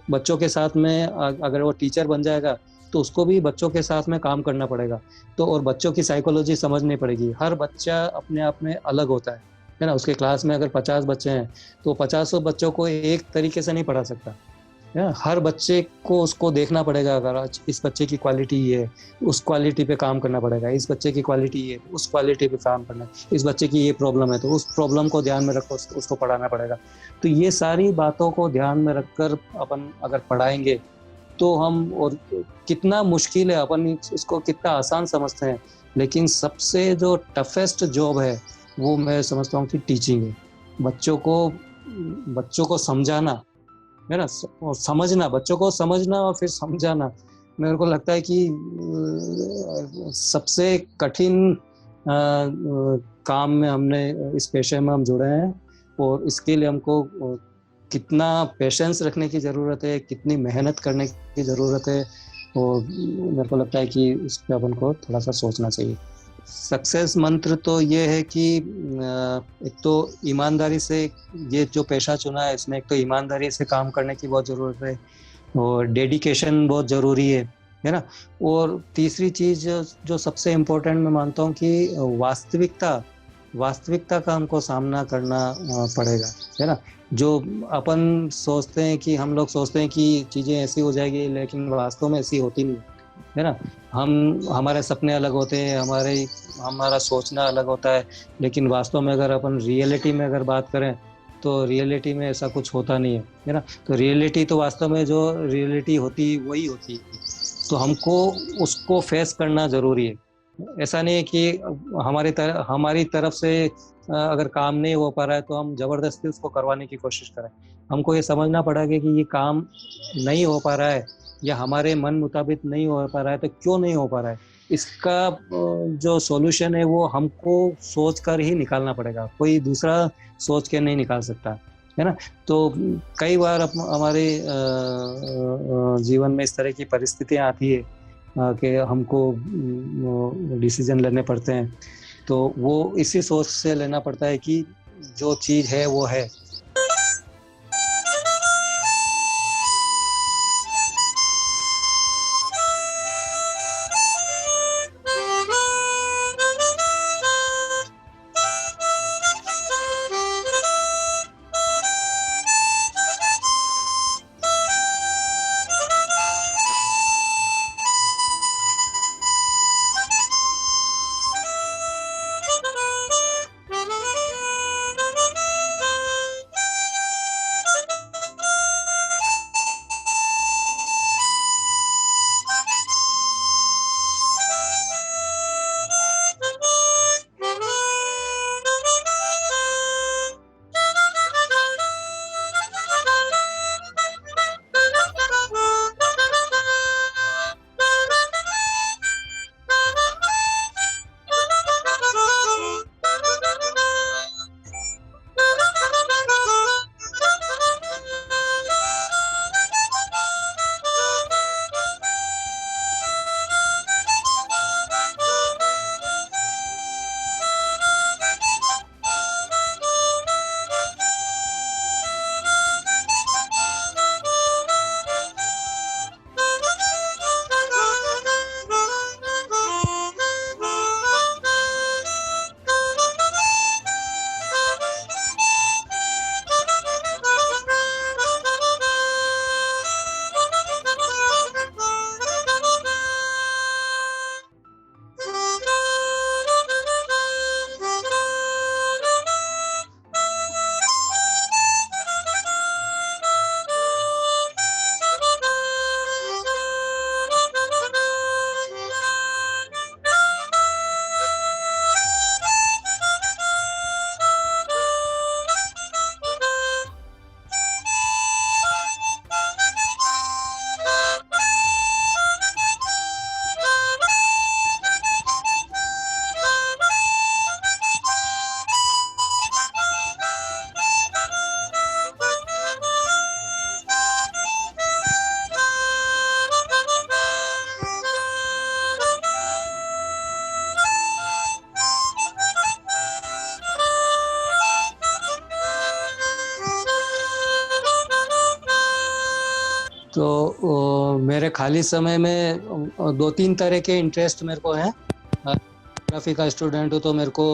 Speaker 2: बच्चों के साथ में अगर वो टीचर बन जाएगा तो उसको भी बच्चों के साथ में काम करना पड़ेगा। तो और बच्चों की साइकोलॉजी समझनी पड़ेगी। हर बच्चा अपने आप में अलग होता है ना। उसके क्लास में अगर 50 बच्चे हैं तो 50 बच्चों को एक तरीके से नहीं पढ़ा सकता है। हर बच्चे को उसको देखना पड़ेगा। अगर आज इस बच्चे की क्वालिटी ये है, उस क्वालिटी पे काम करना पड़ेगा। इस बच्चे की क्वालिटी ये, उस क्वालिटी पे काम करना है। इस बच्चे की ये प्रॉब्लम है तो उस प्रॉब्लम को ध्यान में रखकर उसको पढ़ाना पड़ेगा। तो ये सारी बातों को ध्यान में रखकर अपन अगर पढ़ाएंगे तो हम, और कितना मुश्किल है, अपन इसको कितना आसान समझते हैं, लेकिन सबसे जो टफेस्ट जॉब है वो मैं समझता हूँ कि टीचिंग है। बच्चों को समझाना, है ना, और समझना, बच्चों को समझना और फिर समझाना, मेरे को लगता है कि सबसे कठिन काम में हमने इस पेशे में हम जुड़े हैं। और इसके लिए हमको कितना पेशेंस रखने की ज़रूरत है, कितनी मेहनत करने की ज़रूरत है, और मेरे को लगता है कि इस पर अपन को थोड़ा सा सोचना चाहिए। सक्सेस मंत्र तो ये है कि एक तो ईमानदारी से, ये जो पेशा चुना है इसमें एक तो ईमानदारी से काम करने की बहुत ज़रूरत है, और डेडिकेशन बहुत ज़रूरी है ना। और तीसरी चीज़ जो सबसे इम्पोर्टेंट मैं मानता हूँ कि वास्तविकता का हमको सामना करना पड़ेगा, है ना। जो अपन सोचते हैं कि, हम लोग सोचते हैं कि चीज़ें ऐसी हो जाएगी, लेकिन वास्तव में ऐसी होती नहीं है ना। हमारे सपने अलग होते हैं, हमारा सोचना अलग होता है, लेकिन वास्तव में अगर अपन रियलिटी में अगर बात करें तो रियलिटी में ऐसा कुछ होता नहीं है ना। तो रियलिटी तो वास्तव में जो रियलिटी होती वही होती है। तो हमको उसको फेस करना जरूरी है। ऐसा नहीं है कि हमारी तरफ से अगर काम नहीं हो पा रहा है तो हम जबरदस्ती उसको करवाने की कोशिश करें। हमको ये समझना पड़ेगा कि ये काम नहीं हो पा रहा है या हमारे मन मुताबिक नहीं हो पा रहा है तो क्यों नहीं हो पा रहा है। इसका जो सॉल्यूशन है वो हमको सोच कर ही निकालना पड़ेगा, कोई दूसरा सोच के नहीं निकाल सकता, है ना। तो कई बार हमारे जीवन में इस तरह की परिस्थितियां आती है कि हमको डिसीजन लेने पड़ते हैं, तो वो इसी सोच से लेना पड़ता है कि जो चीज़ है वो है। तो मेरे खाली समय में 2-3 तरह के इंटरेस्ट मेरे को हैं। फोटोग्राफी का स्टूडेंट हूँ तो मेरे को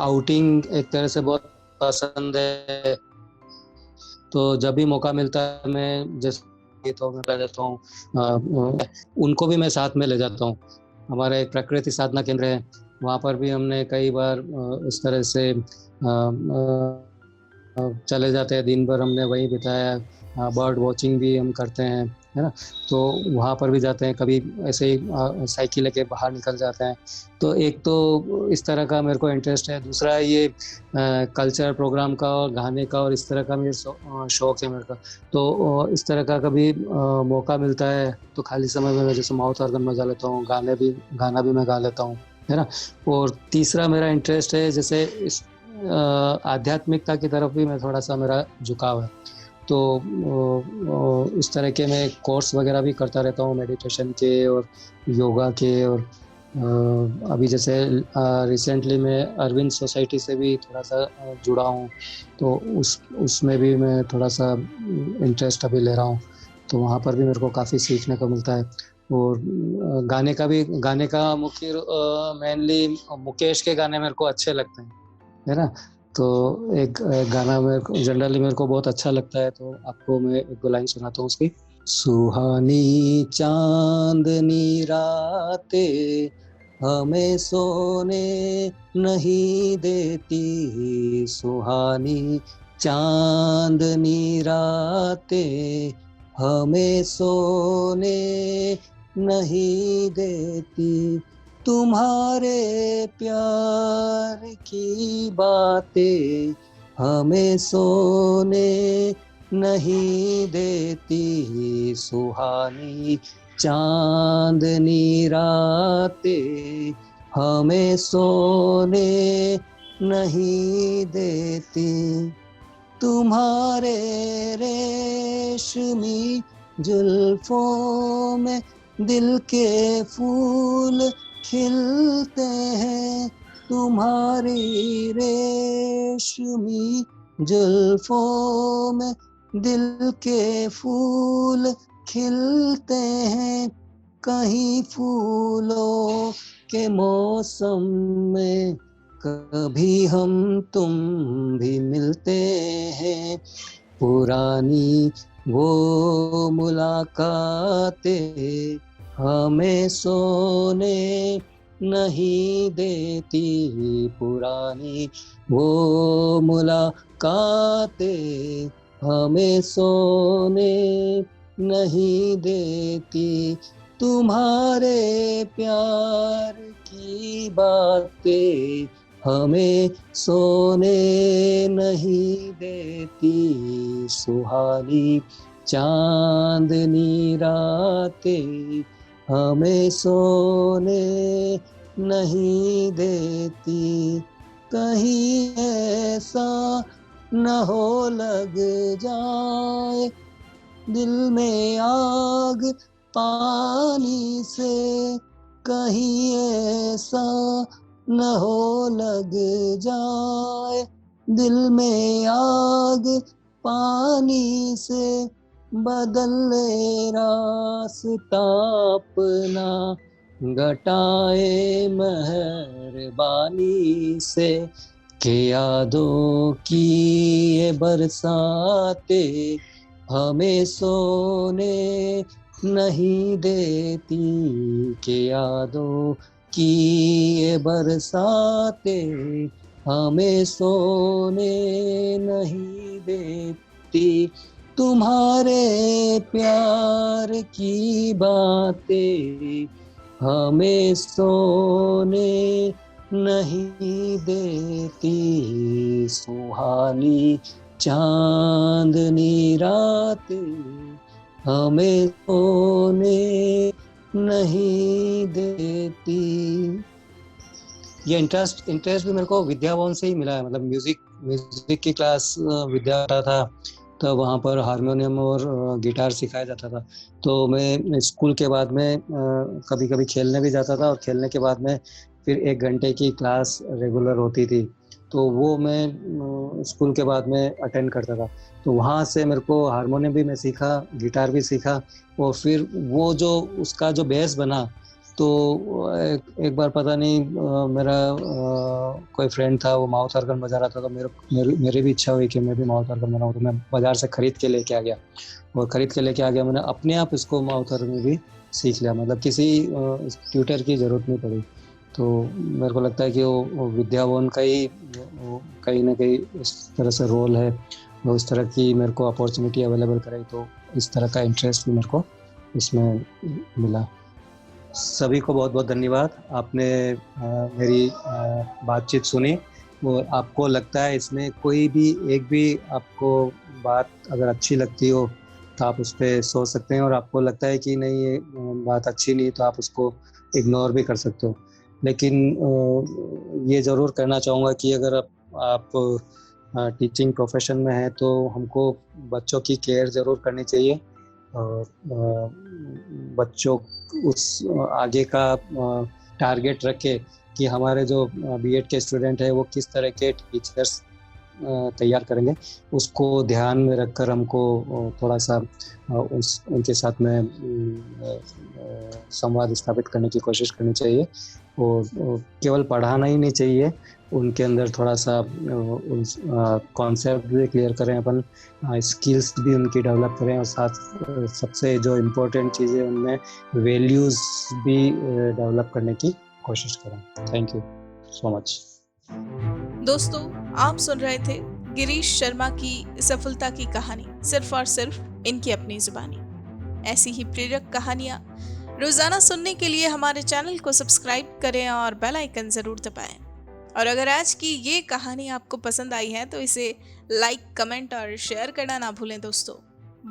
Speaker 2: आउटिंग एक तरह से बहुत पसंद है। तो जब भी मौका मिलता है मैं जैसे तो मैं ले जाता हूँ, उनको भी मैं साथ में ले जाता हूँ। हमारा एक प्रकृति साधना केंद्र है, वहाँ पर भी हमने कई बार इस तरह से चले जाते हैं, दिन भर हमने वहीं बिताया। बर्ड वॉचिंग भी हम करते हैं, है ना। तो वहाँ पर भी जाते हैं, कभी ऐसे ही साइकिल लेके बाहर निकल जाते हैं। तो एक तो इस तरह का मेरे को इंटरेस्ट है। दूसरा ये कल्चर प्रोग्राम का और गाने का और इस तरह का मेरे शौक है मेरे का। तो इस तरह का कभी मौका मिलता है तो खाली समय में मैं जैसे माउथ ऑर्गन बजा लेता हूँ, गाना भी मैं गा लेता हूँ, है ना। और तीसरा मेरा इंटरेस्ट है जैसे इस आध्यात्मिकता की तरफ भी मैं थोड़ा सा मेरा झुकाव है। तो इस तरह के मैं कोर्स वगैरह भी करता रहता हूँ, मेडिटेशन के और योगा के। और अभी जैसे रिसेंटली मैं अरविंद सोसाइटी से भी थोड़ा सा जुड़ा हूँ, तो उसमें भी मैं थोड़ा सा इंटरेस्ट अभी ले रहा हूँ। तो वहाँ पर भी मेरे को काफ़ी सीखने को मिलता है। और गाने का मुख्य मेनली मुकेश के गाने मेरे को अच्छे लगते हैं, है ना। तो एक गाना जनरली मेरे को बहुत अच्छा लगता है, तो आपको मैं एक दो लाइन सुनाता हूँ उसकी। सुहानी चांदनी रातें हमें सोने नहीं देती, सुहानी चांदनी रातें हमें सोने नहीं देती, तुम्हारे प्यार की बातें हमें सोने नहीं देती, सुहानी चांदनी रातें हमें सोने नहीं देती, तुम्हारे रेशमी जुल्फों में दिल के फूल खिलते हैं, तुम्हारी रेशमी जुल्फों में दिल के फूल खिलते हैं, कहीं फूलों के मौसम में कभी हम तुम भी मिलते हैं, पुरानी वो मुलाकातें हमें सोने नहीं देती, पुरानी वो मुलाकातें हमें सोने नहीं देती, तुम्हारे प्यार की बातें हमें सोने नहीं देती, सुहानी चांदनी रातें हमें सोने नहीं देती, कहीं ऐसा न हो लग जाए दिल में आग पानी से, कहीं ऐसा न हो लग जाए दिल में आग पानी से, बदले रास्ता अपना घटाए मेहरबानी से, के यादों की ये बरसातें हमें सोने नहीं देती, के यादों की ये बरसातें हमें सोने नहीं देती, तुम्हारे प्यार की बातें हमें सोने नहीं देती, सुहानी चांदनी रातें हमें सोने नहीं देती। ये इंटरेस्ट भी मेरे को विद्या भवन से ही मिला है। मतलब म्यूजिक की क्लास विद्या था, तो वहाँ पर हारमोनियम और गिटार सिखाया जाता था। तो मैं स्कूल के बाद में कभी कभी खेलने भी जाता था, और खेलने के बाद में फिर 1 घंटे की क्लास रेगुलर होती थी। तो वो मैं स्कूल के बाद में अटेंड करता था। तो वहाँ से मेरे को हारमोनियम भी मैं सीखा, गिटार भी सीखा और फिर वो जो उसका जो बेस बना, तो एक बार पता नहीं मेरा कोई फ्रेंड था, वो माउथ ऑर्गन बजा रहा था, तो मेरी भी इच्छा हुई कि मैं भी माउथ ऑर्गन बनाऊँ, तो मैं बाज़ार से खरीद के लेके आ गया और खरीद के लेके आ गया। मैंने अपने आप इसको माउथ ऑर्गन भी सीख लिया, मतलब किसी ट्यूटर की ज़रूरत नहीं पड़ी। तो मेरे को लगता है कि वो विद्यावन का ही वो कहीं न कहीं इस तरह से रोल है, वो इस तरह की मेरे को अपॉर्च्युनिटी अवेलेबल कराई, तो इस तरह का इंटरेस्ट भी मेरे को इसमें मिला। सभी को बहुत-बहुत धन्यवाद। आपने मेरी बातचीत सुनी और आपको लगता है इसमें कोई भी एक भी आपको बात अगर अच्छी लगती हो, तो आप उस पे सोच सकते हैं, और आपको लगता है कि नहीं ये बात अच्छी नहीं, तो आप उसको इग्नोर भी कर सकते हो। लेकिन ये ज़रूर कहना चाहूँगा कि अगर आप टीचिंग प्रोफ़ेशन में हैं, तो हमको बच्चों की केयर ज़रूर करनी चाहिए और बच्चों उस आगे का टारगेट रखे कि हमारे जो बीएड के स्टूडेंट हैं वो किस तरह के टीचर्स तैयार करेंगे, उसको ध्यान में रखकर हमको थोड़ा-सा उनके साथ में संवाद स्थापित करने की कोशिश करनी चाहिए और केवल पढ़ाना ही नहीं चाहिए, उनके अंदर थोड़ा-सा कॉन्सेप्ट भी क्लियर करें अपन, स्किल्स भी उनकी डेवलप करें और साथ सबसे जो इम्पोर्टेंट चीज़ है उनमें वैल्यूज़ भी डेवलप करने की कोशिश करें। Thank you so much.
Speaker 1: दोस्तों, आप सुन रहे थे गिरीश शर्मा की सफलता की कहानी, सिर्फ और सिर्फ इनकी अपनी जुबानी। ऐसी ही प्रेरक कहानियां रोजाना सुनने के लिए हमारे चैनल को सब्सक्राइब करें और बेल आइकन जरूर दबाएं। और अगर आज की ये कहानी आपको पसंद आई है तो इसे लाइक, कमेंट और शेयर करना ना भूलें दोस्तों।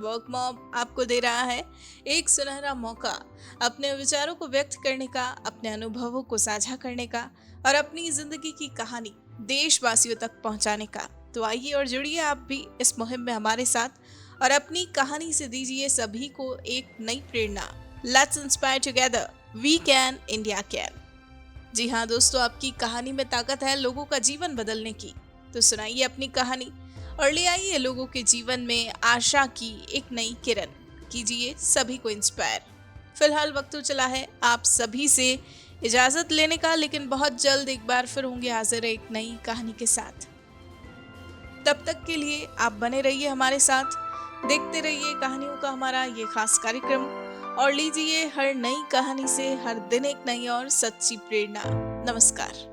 Speaker 1: वर्क मॉब आपको दे रहा है एक सुनहरा मौका अपने विचारों को व्यक्त करने का, अपने अनुभवों को साझा करने का और अपनी जिंदगी की कहानी देशवासियों तक पहुंचाने का। तो आइए और जुड़िए आप भी इस मुहिम में हमारे साथ और अपनी कहानी से दीजिए सभी को एक नई प्रेरणा। Let's inspire together, we can, India can. जी हाँ दोस्तों, आपकी कहानी में ताकत है लोगों का जीवन बदलने की। तो सुनाइए अपनी कहानी और ले आइए लोगों के जीवन में आशा की एक नई किरण। कीजिए सभी को इंस्पायर। फिलहाल वक्त तो चला है आप सभी से इजाजत लेने का, लेकिन बहुत जल्द एक बार फिर होंगे हाजिर एक नई कहानी के साथ। तब तक के लिए आप बने रहिए हमारे साथ, देखते रहिए कहानियों का हमारा ये खास कार्यक्रम और लीजिए हर नई कहानी से हर दिन एक नई और सच्ची प्रेरणा। नमस्कार।